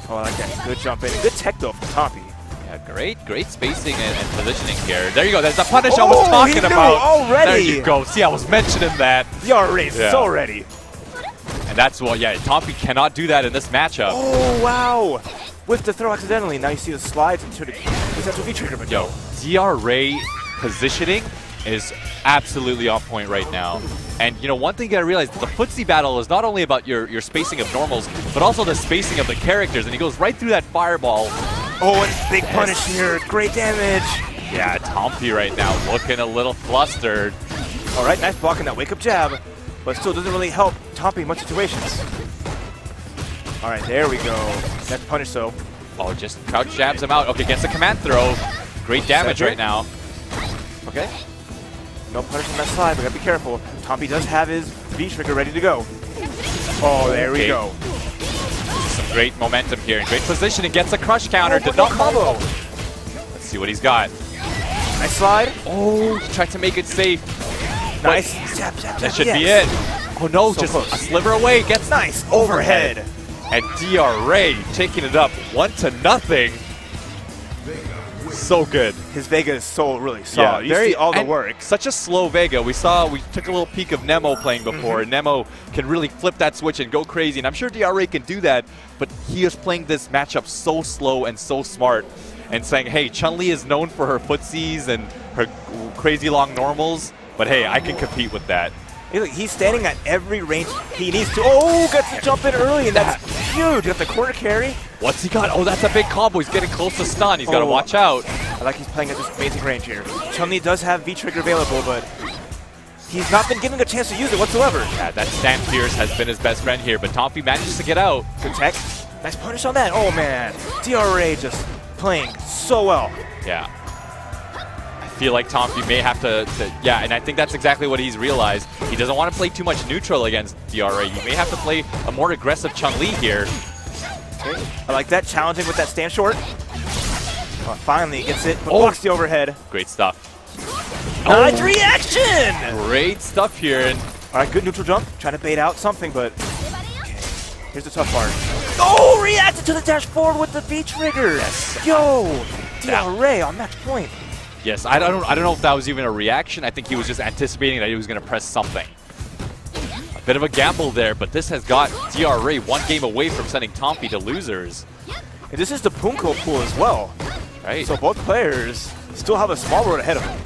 Oh, I like that. Good jump in. Good tech, though, from TONPY. Yeah, great spacing and positioning here. There you go. That's the punish I was talking about. Already. There you go. See, I was mentioning that. DR Ray so ready. And that's what, TONPY cannot do that in this matchup. Oh, wow. With the throw accidentally. Now you see the slides into the V trigger. But yo, DR Ray positioning is absolutely on point right now. And you know, one thing you gotta realize, the footsie battle is not only about your spacing of normals, but also the spacing of the characters. And he goes right through that fireball. Oh, and big punish here. Great damage. Yeah, TONPY right now looking a little flustered. All right, nice blocking that wake-up jab, but still doesn't really help TONPY in much situations. All right, there we go. That's punish, though. Oh, just crouch jabs him out. Okay, gets a command throw. Great damage right now. Okay. No punish on that side, but gotta be careful. TONPY does have his V-trigger ready to go. Oh, there we go. Some great momentum here and great positioning. Gets a crush counter. Did not combo. Let's see what he's got. Nice slide. Oh, tried to make it safe. Nice. That should be it. Oh no, so just close. A sliver away. Gets nice overhead. And DR Ray taking it up 1-0. So good. His Vega is so really solid. Yeah, you see all the work. Such a slow Vega. We took a little peek of Nemo playing before, and Nemo can really flip that switch and go crazy. And I'm sure DR Ray can do that, but he is playing this matchup so slow and so smart, and saying, hey, Chun-Li is known for her footsies and her crazy long normals, but hey, I can compete with that. He's standing at every range he needs to. Oh, gets to jump in early, and that's huge. Got the corner carry. What's he got? Oh, that's a big combo. He's getting close to stun. He's got to watch out. I like he's playing at this amazing range here. Chun-Li does have V-trigger available, but he's not been given a chance to use it whatsoever. Yeah, that Stand Fierce has been his best friend here, but TONPY manages to get out. Good tech. Nice punish on that. Oh, man. DR Ray just playing so well. Yeah. I feel like TONPY may have to, yeah, and I think that's exactly what he's realized. He doesn't want to play too much neutral against DRA. He may have to play a more aggressive Chun-Li here. Okay. I like that, challenging with that stand short. Oh, finally gets it, but blocks the overhead. Great stuff. Nice reaction! Great stuff here. And all right, good neutral jump. Trying to bait out something, but okay. Here's the tough part. Oh, reacted to the dash forward with the V trigger. Yes. Yo, DRA on match point. Yes, I don't know if that was even a reaction. I think he was just anticipating that he was going to press something. A bit of a gamble there, but this has got DRA one game away from sending TONPY to losers. And this is the POONGKO pool as well. Right. So both players still have a small road ahead of them.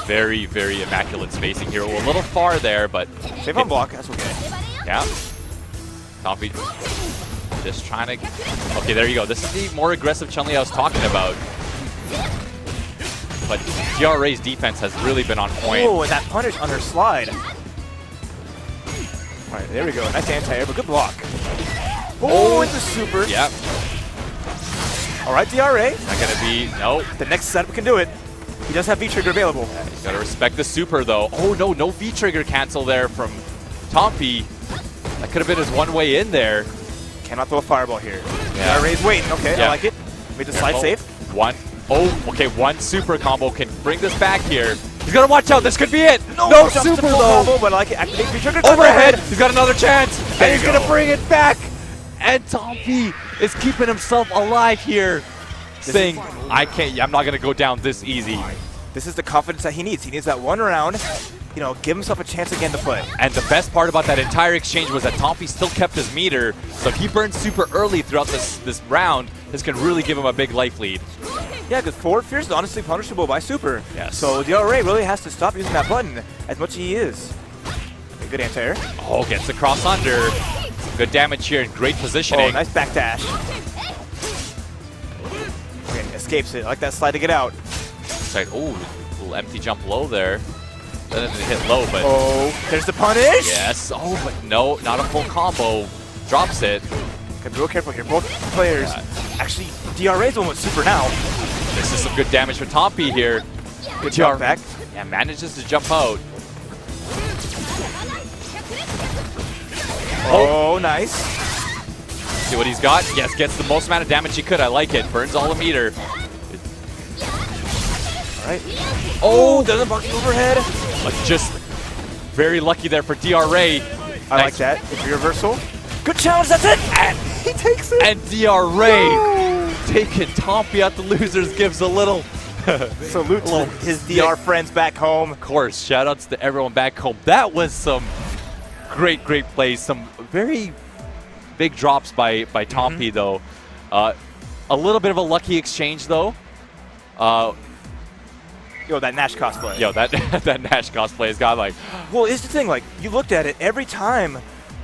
Very, very immaculate spacing here. We're a little far there, but safe on block. That's okay. Yeah. TONPY just trying to. Okay, there you go. This is the more aggressive Chun-Li I was talking about. But DRA's defense has really been on point. Oh, and that punish on her slide. All right, there we go. Nice anti-air, but good block. Oh, it's a super. Yep. All right, DRA. Not gonna be, no. The next setup can do it. He does have V-trigger available. Yeah, he's gotta respect the super though. Oh no, no V-trigger cancel there from TONPY. That could have been his one way in there. Cannot throw a fireball here. Yeah. DRA's waiting. Okay, yeah. I like it. Made the slide safe. One. Oh, okay, one super combo can bring this back here. He's gotta watch out, this could be it! No super though! Combo, but I like it. Activate V-trigger. Overhead! He's got another chance! There And he's gonna bring it back! And TONPY is keeping himself alive here, saying, I'm not gonna go down this easy. This is the confidence that he needs. He needs that one round, you know, give himself a chance again to play. And the best part about that entire exchange was that TONPY still kept his meter, so if he burns super early throughout this round, this can really give him a big life lead. Yeah, because forward fear is honestly punishable by super. Yes. So DRA really has to stop using that button as much as he is. Okay, good anti-air. Oh, gets the cross under. Good damage here and great positioning. Oh, nice backdash. Okay, escapes it. I like that slide to get out. Right. Oh, little empty jump low there. That didn't hit low, but... Oh, there's the punish! Yes. Oh, but no, not a full combo. Drops it. Gotta be real careful here. Both players. Actually, DRA's the one with super now. This is some good damage for TONPY here. Good jump back. Yeah, manages to jump out. Oh, nice. See what he's got? Yes, gets the most amount of damage he could. I like it. Burns all the meter. All right. Oh, doesn't block the overhead. But just very lucky there for DRA. I like that. It's reversal. Good challenge. That's it. And he takes it. And DRA taking TONPY out the losers gives a little salute to his DR friends back home. Of course. Shout outs to everyone back home. That was some great plays. Some very big drops by TONPY though. A little bit of a lucky exchange though. Yo, that Nash cosplay. Yo, that Nash cosplay has got like... Well, it's the thing, like, you looked at it, every time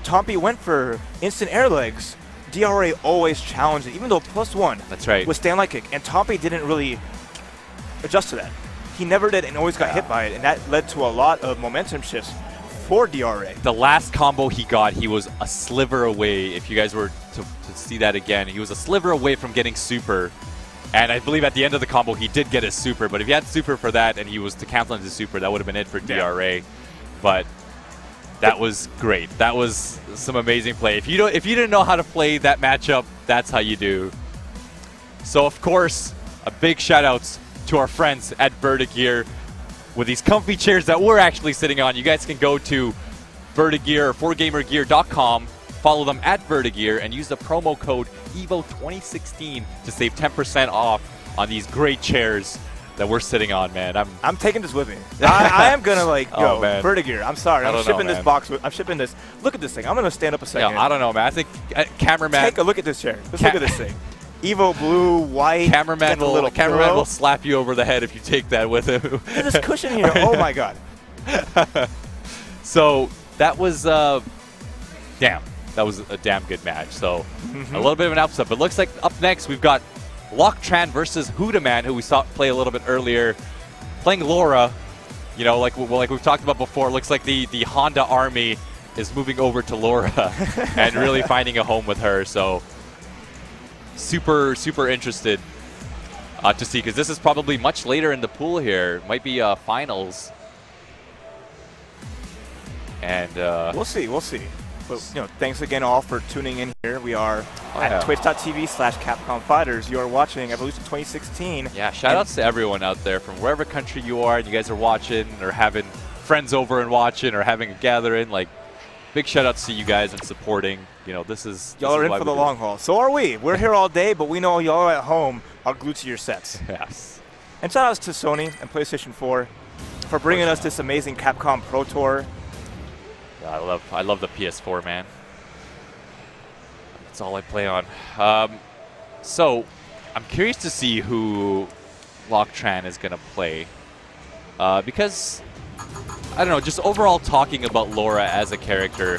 TONPY went for instant air legs, DRA always challenged it, even though +1 That's right. was stand light kick, and TONPY didn't really adjust to that. He never did and always got hit by it, and that led to a lot of momentum shifts for DRA. The last combo he got, he was a sliver away. If you guys were to see that again, he was a sliver away from getting super. And I believe at the end of the combo, he did get his super. But if he had super for that and he was to cancel into super, that would have been it for DRA. But that was great. That was some amazing play. If you didn't know how to play that matchup, that's how you do. So of course, a big shout outs to our friends at Vertigear with these comfy chairs that we're actually sitting on. You guys can go to Vertigear or 4gamergear.com. Follow them at Vertigear and use the promo code EVO2016 to save 10% off on these great chairs that we're sitting on, man. I'm taking this with me. I am gonna like go Vertigear. I'm sorry. I'm shipping this box. I'm shipping this. Look at this thing. I'm gonna stand up a second. Yeah, I don't know, man. I think cameraman. Take a look at this chair. Let's look at this thing. Evo blue, white. Cameraman will slap you over the head if you take that with him. Look at this cushion here. Oh my god. So that was damn. That was a damn good match. So a little bit of an upset. But looks like up next we've got TRAN versus HOODAMAN, who we saw play a little bit earlier, playing Laura. You know, like we've talked about before, looks like the Honda army is moving over to Laura and really finding a home with her. So super interested to see, because this is probably much later in the pool here. Might be finals. And we'll see. But thanks again all for tuning in here. We are at twitch.tv/Capcom Fighters. You are watching Evolution 2016. Yeah, shout outs to everyone out there from wherever country you are and you guys are watching or having friends over and watching or having a gathering. Like, big shout outs to you guys and supporting. This is y'all are in for the long haul. So are we. We're here all day, but we know y'all at home are glued to your sets. Yes. And shout outs to Sony and PlayStation 4 for bringing us this amazing Capcom Pro Tour. I love the PS4, man. That's all I play on. So, I'm curious to see who TRAN is going to play. Because, I don't know, just overall talking about Laura as a character,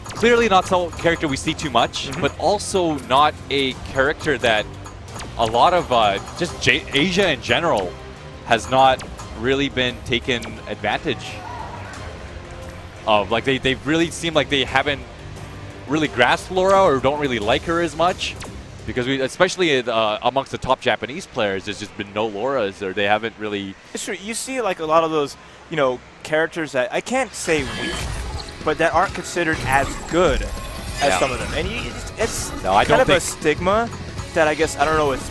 clearly not a character we see too much, but also not a character that a lot of just Asia in general has not really been taken advantage of. Like, they really seem like they haven't really grasped Laura or don't really like her as much, because especially amongst the top Japanese players, there's just been no Lauras, or they haven't really. It's true. You see like a lot of those, characters that I can't say weak, but that aren't considered as good as some of them, and it's kind of a stigma that I guess, I don't know, it's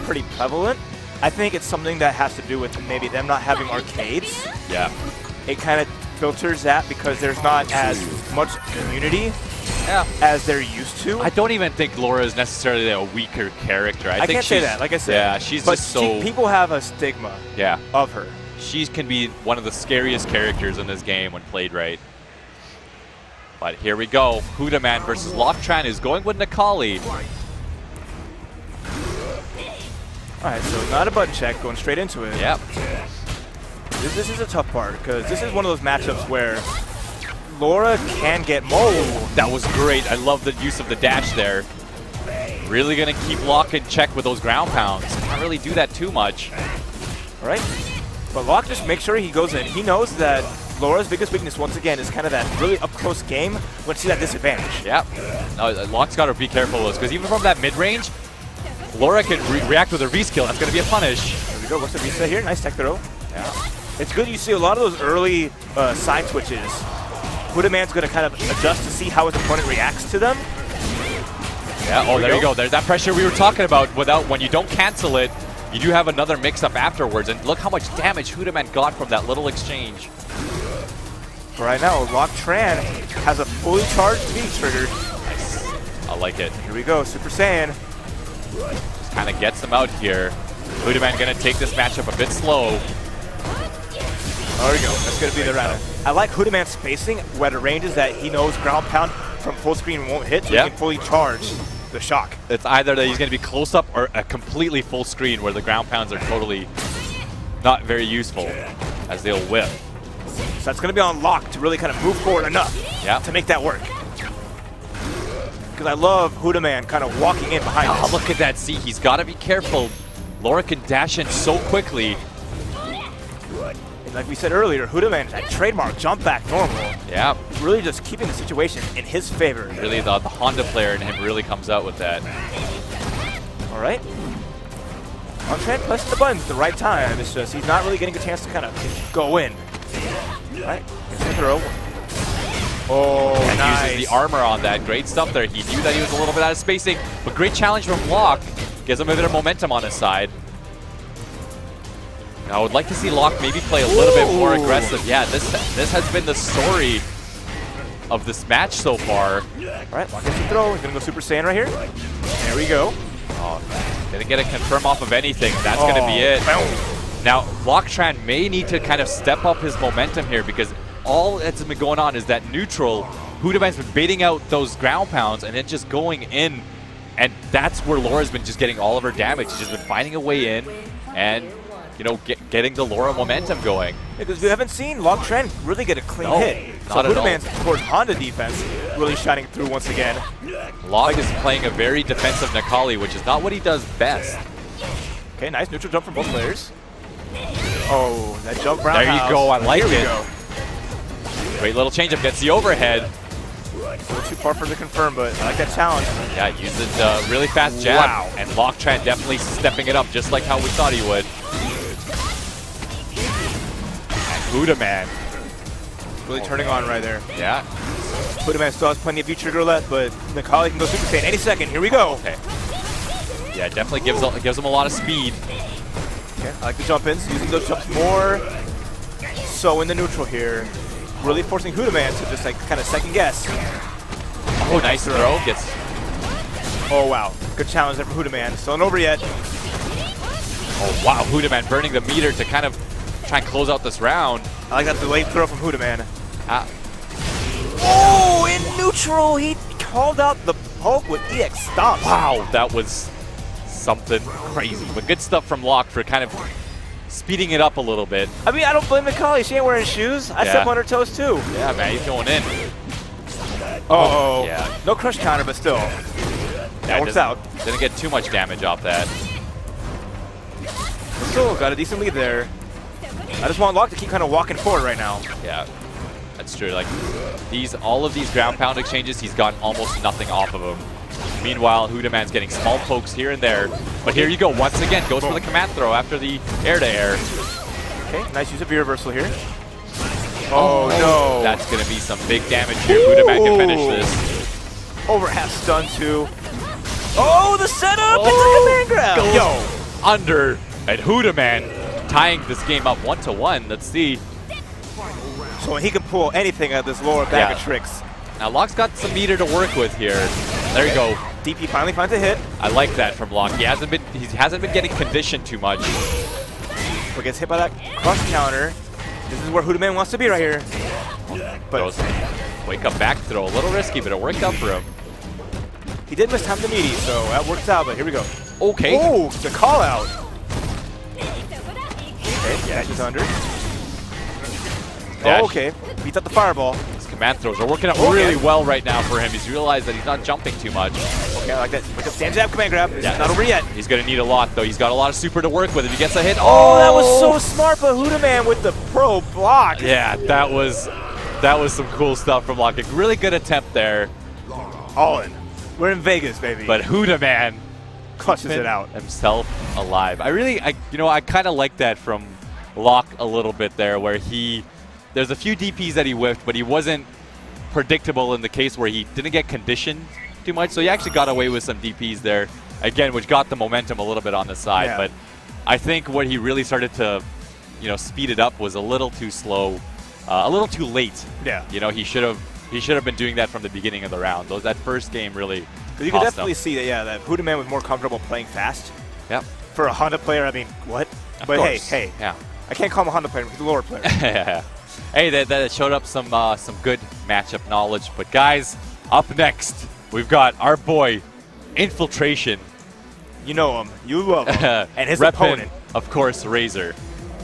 pretty prevalent. I think it's something that has to do with maybe them not having arcades. Yeah. It kind of filters that because there's not as much community as they're used to. I don't even think Laura is necessarily a weaker character. I think can't say that, like I said. Yeah, she's just so... people have a stigma of her. She can be one of the scariest characters in this game when played right. But here we go. HOODAMAN versus TRAN is going with Necalli. Alright, so not a button check, going straight into it. Yep. This is a tough part, because this is one of those matchups where Laura can get mold. That was great. I love the use of the dash there. Really going to keep Locke in check with those ground pounds. Can't really do that too much. All right. But Locke just makes sure he goes in. He knows that Laura's biggest weakness, once again, is kind of that really up-close game when she's at disadvantage. Yep. No, Locke's got to be careful of this, because even from that mid-range, Laura can react with her V-skill. That's going to be a punish. There we go. What's the reset here? Nice tech throw. Yeah. It's good you see a lot of those early side switches. HOODAMAN's going to kind of adjust to see how his opponent reacts to them. Yeah, there you go. There's that pressure we were talking about. When you don't cancel it, you do have another mix-up afterwards. And look how much damage HOODAMAN got from that little exchange. Right now, TRAN has a fully charged V-trigger. Nice. I like it. Here we go, Super Saiyan. Just kind of gets him out here. HOODAMAN going to take this matchup a bit slow. There we go. That's going to be the round. I like HOODAMAN's spacing where the ranges that he knows ground pound from full screen won't hit, so he can fully charge the shock. It's either that he's going to be close up or a completely full screen where the ground pounds are totally not very useful as they'll whip. So that's going to be on Locke to really kind of move forward enough to make that work. Because I love HOODAMAN kind of walking in behind us. Look at that. See, he's got to be careful. Laura can dash in so quickly. And like we said earlier, HOODAMAN, that trademark jump back normal. Yeah. Really just keeping the situation in his favor. Really, the Honda player in him really comes out with that. All right. TRAN pressing the buttons at the right time. It's just he's not really getting a chance to kind of go in. All right. Throw. Oh, and nice. uses the armor on that. Great stuff there. He knew that he was a little bit out of spacing, but great challenge from Locke. Gives him a bit of momentum on his side. Now, I would like to see Locke maybe play a little bit more aggressive. Yeah, this has been the story of this match so far. All right, Locke gets the throw. He's going to go Super Saiyan right here. There we go. Oh, didn't get a confirm off of anything. That's going to be it. Now, TRAN may need to kind of step up his momentum here, because all that's been going on is that neutral, HOODAMAN's been baiting out those ground pounds and then just going in, and that's where Laura's been just getting all of her damage. She's just been finding a way in and, you know, getting the Laura momentum going. Because we haven't seen TRAN really get a clean hit. So HOODAMAN's towards Honda defense really shining through once again. Locke is playing a very defensive Necalli, which is not what he does best. Okay, nice neutral jump from both players. Oh, that jump roundhouse. There you go, I like it. Great little changeup, gets the overhead. little too far for the confirm, but I like that challenge. Yeah, using the really fast jab. Wow. And TRAN definitely stepping it up just like how we thought he would. And HOODAMAN. Really turning on right there. Yeah. HOODAMAN still has plenty of V-trigger left, but Necalli can go Super Saiyan any second. Here we go. Okay. Yeah, it definitely gives him a lot of speed. Okay, I like the jump-ins, using those jumps more so in the neutral here. Really forcing HOODAMAN to just like kind of second guess. Oh, nice throw. Gets. Oh wow, good challenge there for HOODAMAN. Still not over yet. Oh wow, HOODAMAN burning the meter to kind of try and close out this round. I like that delayed throw from HOODAMAN. Ah. Oh, in neutral, he called out the poke with EX stomps. Wow, that was something crazy. But good stuff from Locke for kind of speeding it up a little bit. I mean, I don't blame Necalli. She ain't wearing shoes. I step on her toes too. Yeah, man, he's going in. Oh, yeah. No crush counter, but still. That works out. Didn't get too much damage off that. Still got a decent lead there. I just want Locke to keep kind of walking forward right now. Yeah, that's true. Like all of these ground pound exchanges, he's gotten almost nothing off of them. Meanwhile, HOODAMAN's getting small pokes here and there. But here you go, once again, goes for the command throw after the air-to-air. Okay, nice use of V-reversal here. Oh, no. That's going to be some big damage here. HOODAMAN can finish this. Over half stun too. Oh, the setup! It's a command grab! Goes Yo! Under, and HOODAMAN tying this game up 1-1. Let's see. So he can pull anything out of this lower bag of tricks. Now Locke's got some meter to work with here. There you go. DP finally finds a hit. I like that from Locke. He hasn't been getting conditioned too much. But gets hit by that cross counter. This is where HOODAMAN wants to be right here. But wake up back throw, a little risky, but it worked out for him. He did miss time the meaty, so that works out, but here we go. Okay. Oh, the call out. Okay, yeah, he's under. Oh, okay. Beats up the fireball. His command throws are working out really well right now for him. He's realized that he's not jumping too much. Okay, I like that. Wake up, stand jab, command grab. It's not over yet. He's going to need a lot, though. He's got a lot of super to work with. If he gets a hit, oh, that was so smart, but HOODAMAN with the pro block. Yeah, that was some cool stuff from Locke. A really good attempt there. All in. We're in Vegas, baby. But HOODAMAN clutches it out. Himself alive. I kind of like that from Locke a little bit there, where there's a few DPs that he whiffed, but he wasn't predictable in the case where he didn't get conditioned too much. So he actually got away with some DPs there, again, which got the momentum a little bit on the side. Yeah. But I think what he really started to, speed it up was a little too slow, a little too late. Yeah. He should have been doing that from the beginning of the round. That first game really. You can definitely see that. That HOODAMAN was more comfortable playing fast. Yeah. For a Honda player, I mean, what? But hey, yeah. I can't call him a Honda player. He's a lower player. Yeah. Hey, that showed up some good matchup knowledge. But guys, up next, we've got our boy, Infiltration. You know him. You love him. And his opponent, of course, Razor,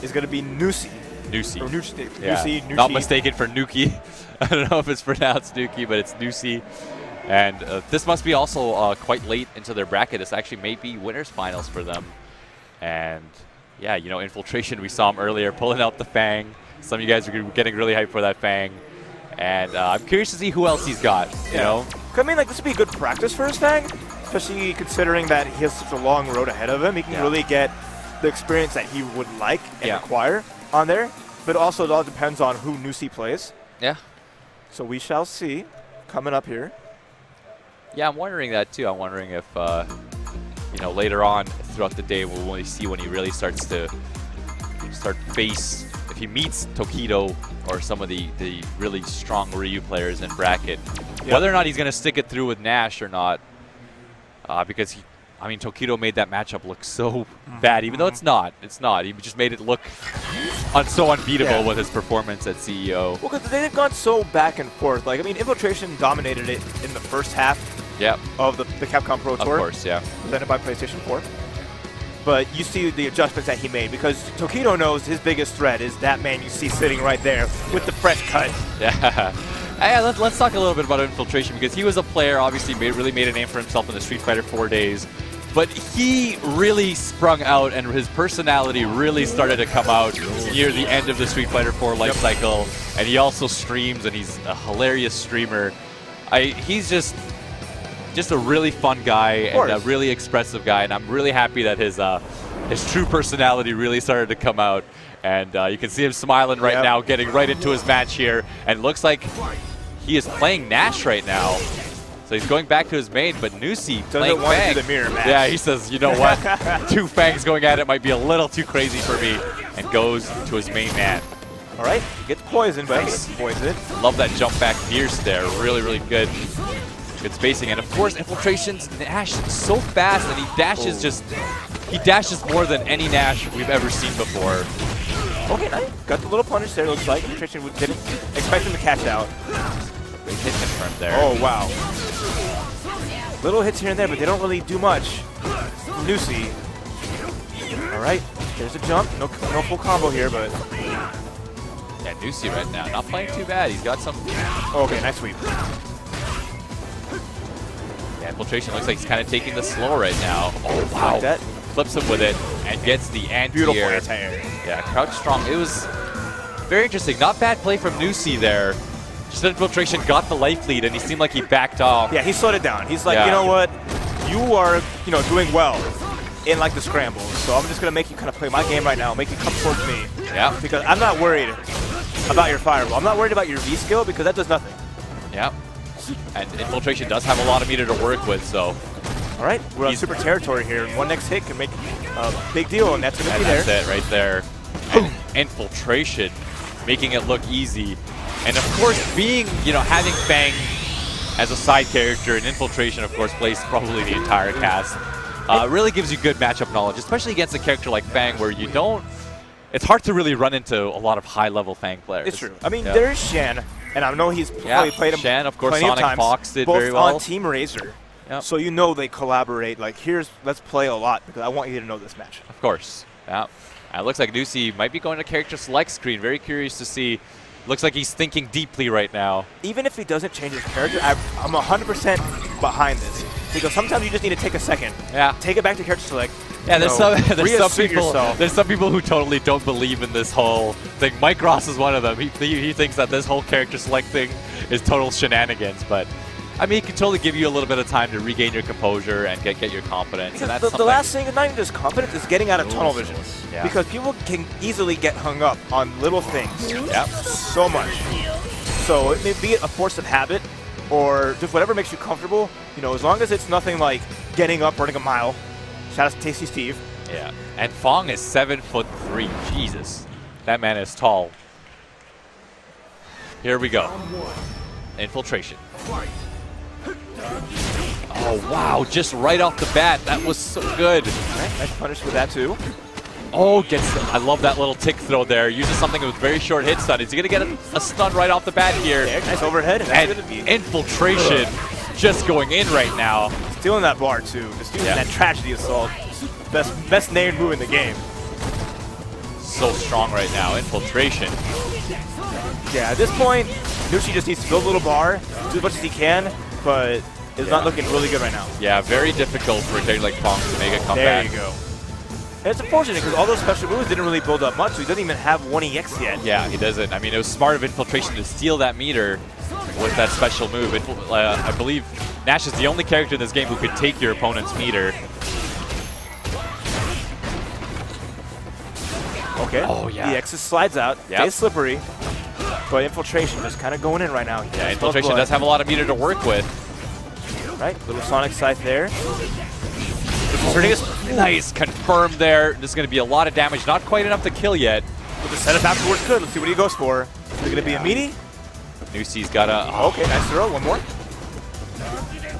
is going to be NUCCI. NUCCI. Or NUCCI. Yeah. NUCCI. Not mistaken for Nuki. I don't know if it's pronounced Nuki, but it's NUCCI. And this must be also quite late into their bracket. This actually may be winners finals for them. And yeah, Infiltration, we saw him earlier pulling out the F.A.N.G. Some of you guys are getting really hyped for that F.A.N.G. And I'm curious to see who else he's got, you know? I mean, this would be good practice for his F.A.N.G., especially considering that he has such a long road ahead of him. He can really get the experience that he would like and require on there. But also, it all depends on who NUCCI plays. Yeah. So we shall see coming up here. Yeah, I'm wondering that too. I'm wondering if, later on throughout the day, we'll really see when he really starts to if he meets Tokido or some of the really strong Ryu players in bracket, whether or not he's going to stick it through with Nash or not, because Tokido made that matchup look so bad, even though it's not. He just made it look so unbeatable with his performance at CEO. Well, because they've gone so back and forth. Infiltration dominated it in the first half of the Capcom Pro Tour. Of course, yeah. Presented by PlayStation 4. But you see the adjustments that he made, because Tokido knows his biggest threat is that man you see sitting right there with the fresh cut. Yeah. Let's talk a little bit about Infiltration, because he was a player, obviously really made a name for himself in the Street Fighter 4 days. But he really sprung out, and his personality really started to come out near the end of the Street Fighter 4 life cycle. And he also streams, and he's a hilarious streamer. He's just a really fun guy and a really expressive guy, and I'm really happy that his true personality really started to come out. And you can see him smiling right now, getting right into his match here, and looks like he is playing Nash right now. So he's going back to his main, but NUCCI playing F.A.N.G. The mirror match. Yeah, he says, you know what, two F.A.N.Gs going at it might be a little too crazy for me, and goes to his main man. All right, gets poisoned, but gets poisoned. Love that jump back Pierce there, really, really good. Good spacing, and of course, Infiltration's Nash is so fast, and he dashes more than any Nash we've ever seen before. Okay, nice. Got the little punish there, looks like. Infiltration didn't expect him to catch out. Big hit confirmed there. Oh, wow. Little hits here and there, but they don't really do much. NUCCI. All right, there's a jump. No full combo here, but... Yeah, NUCCI right now, not playing too bad. He's got some... Okay, nice sweep. Yeah, Infiltration looks like he's kind of taking the slow right now. Oh, wow. Like that. Flips him with it and gets the anti-air. Beautiful anti-air. Yeah, crouch strong. It was very interesting. Not bad play from NUCCI there. Just Infiltration got the life lead, and he seemed like he backed off. Yeah, he slowed it down. He's like, you know what? You are, doing well in like the scrambles. So I'm just gonna make you kind of play my game right now. Make you come towards me. Yeah. Because I'm not worried about your fireball. I'm not worried about your V skill because that does nothing. Yeah. And Infiltration does have a lot of meter to work with, so. All right, we're on super territory here. One next hit can make a big deal, and that's gonna be there. That's it right there. And Infiltration making it look easy. And of course, having F.A.N.G as a side character, and Infiltration, of course, plays probably the entire cast, really gives you good matchup knowledge, especially against a character like F.A.N.G where you don't... It's hard to really run into a lot of high-level F.A.N.G players. It's true. I mean, there's Shan, and I know he's probably played him Shan, of course, plenty Sonic of times, Fox did very well. Both on Team Razor. Yep. So they collaborate. Like, let's play a lot because I want you to know this match. Of course. Yeah. And it looks like NUCCI might be going to character select screen. Very curious to see. Looks like he's thinking deeply right now. Even if he doesn't change his character, I'm 100% behind this. Because sometimes you just need to take a second. Yeah. Take it back to character select. Yeah, there's some people who totally don't believe in this whole thing. Mike Ross is one of them. He thinks that this whole character select thing is total shenanigans, but I mean, it can totally give you a little bit of time to regain your composure and get your confidence. And that's the last thing is not even just confidence, is getting out of tunnel vision. Yeah. Because people can easily get hung up on little things. Yep. So much. So it may be a force of habit or just whatever makes you comfortable. As long as it's nothing like getting up, running a mile. Shout out to Tasty Steve. Yeah. And F.A.N.G is 7'3". Jesus. That man is tall. Here we go. Infiltration. Oh, wow. Just right off the bat. That was so good. Right, nice punish with that, too. Oh, I love that little tick throw there. Uses something with very short hit stun. Is he going to get a stun right off the bat here? Yeah, nice overhead. And Infiltration just going in right now. Stealing that bar, too. Just using that tragedy assault. Best named move in the game. So strong right now. Infiltration. Yeah, at this point, NUCCI just needs to build a little bar, do as much as he can, but it's not looking really good right now. Yeah, very difficult for a character like F.A.N.G to make a comeback. There you go. And it's unfortunate because all those special moves didn't really build up much, so he doesn't even have 1 EX yet. Yeah, he doesn't. I mean, it was smart of Infiltration to steal that meter with that special move. I believe Nash is the only character in this game who could take your opponent's meter. Okay. Oh, yeah. The X slides out. Yep. Stays slippery. But Infiltration just kind of going in right now. Yeah, Infiltration does have a lot of meter to work with. Right, little Sonic Scythe there. Nice, confirmed there. This is going to be a lot of damage. Not quite enough to kill yet. But the setup afterwards could. Let's see what he goes for. Is it going to be a meaty? NUCCI's got a... Okay, nice throw. One more.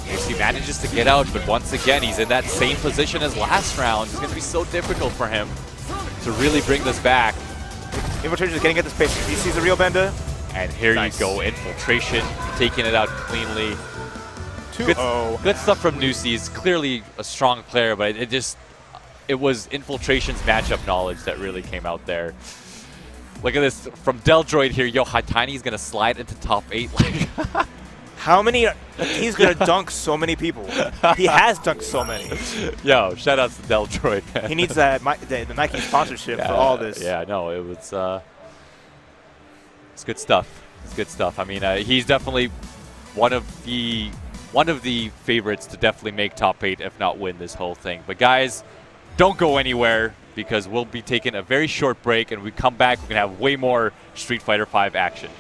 NUCCI manages to get out, but once again, he's in that same position as last round. It's going to be so difficult for him to really bring this back. Infiltration is getting at the space. He sees the real Benda. And here you go, Infiltration, taking it out cleanly. Good stuff from NUCCI. He's clearly a strong player, but it was Infiltration's matchup knowledge that really came out there. Look at this from Deldroid here. Yo, Haitani is gonna slide into top 8. How many? He's gonna dunk so many people. He has dunked so many. Yo, shout out to Deldroid. He needs the Nike sponsorship for all this. Yeah, no, it was. It's good stuff. It's good stuff. I mean, he's definitely one of the favorites to definitely make top 8, if not win this whole thing. But guys, don't go anywhere because we'll be taking a very short break, and when we come back, we're gonna have way more Street Fighter V action.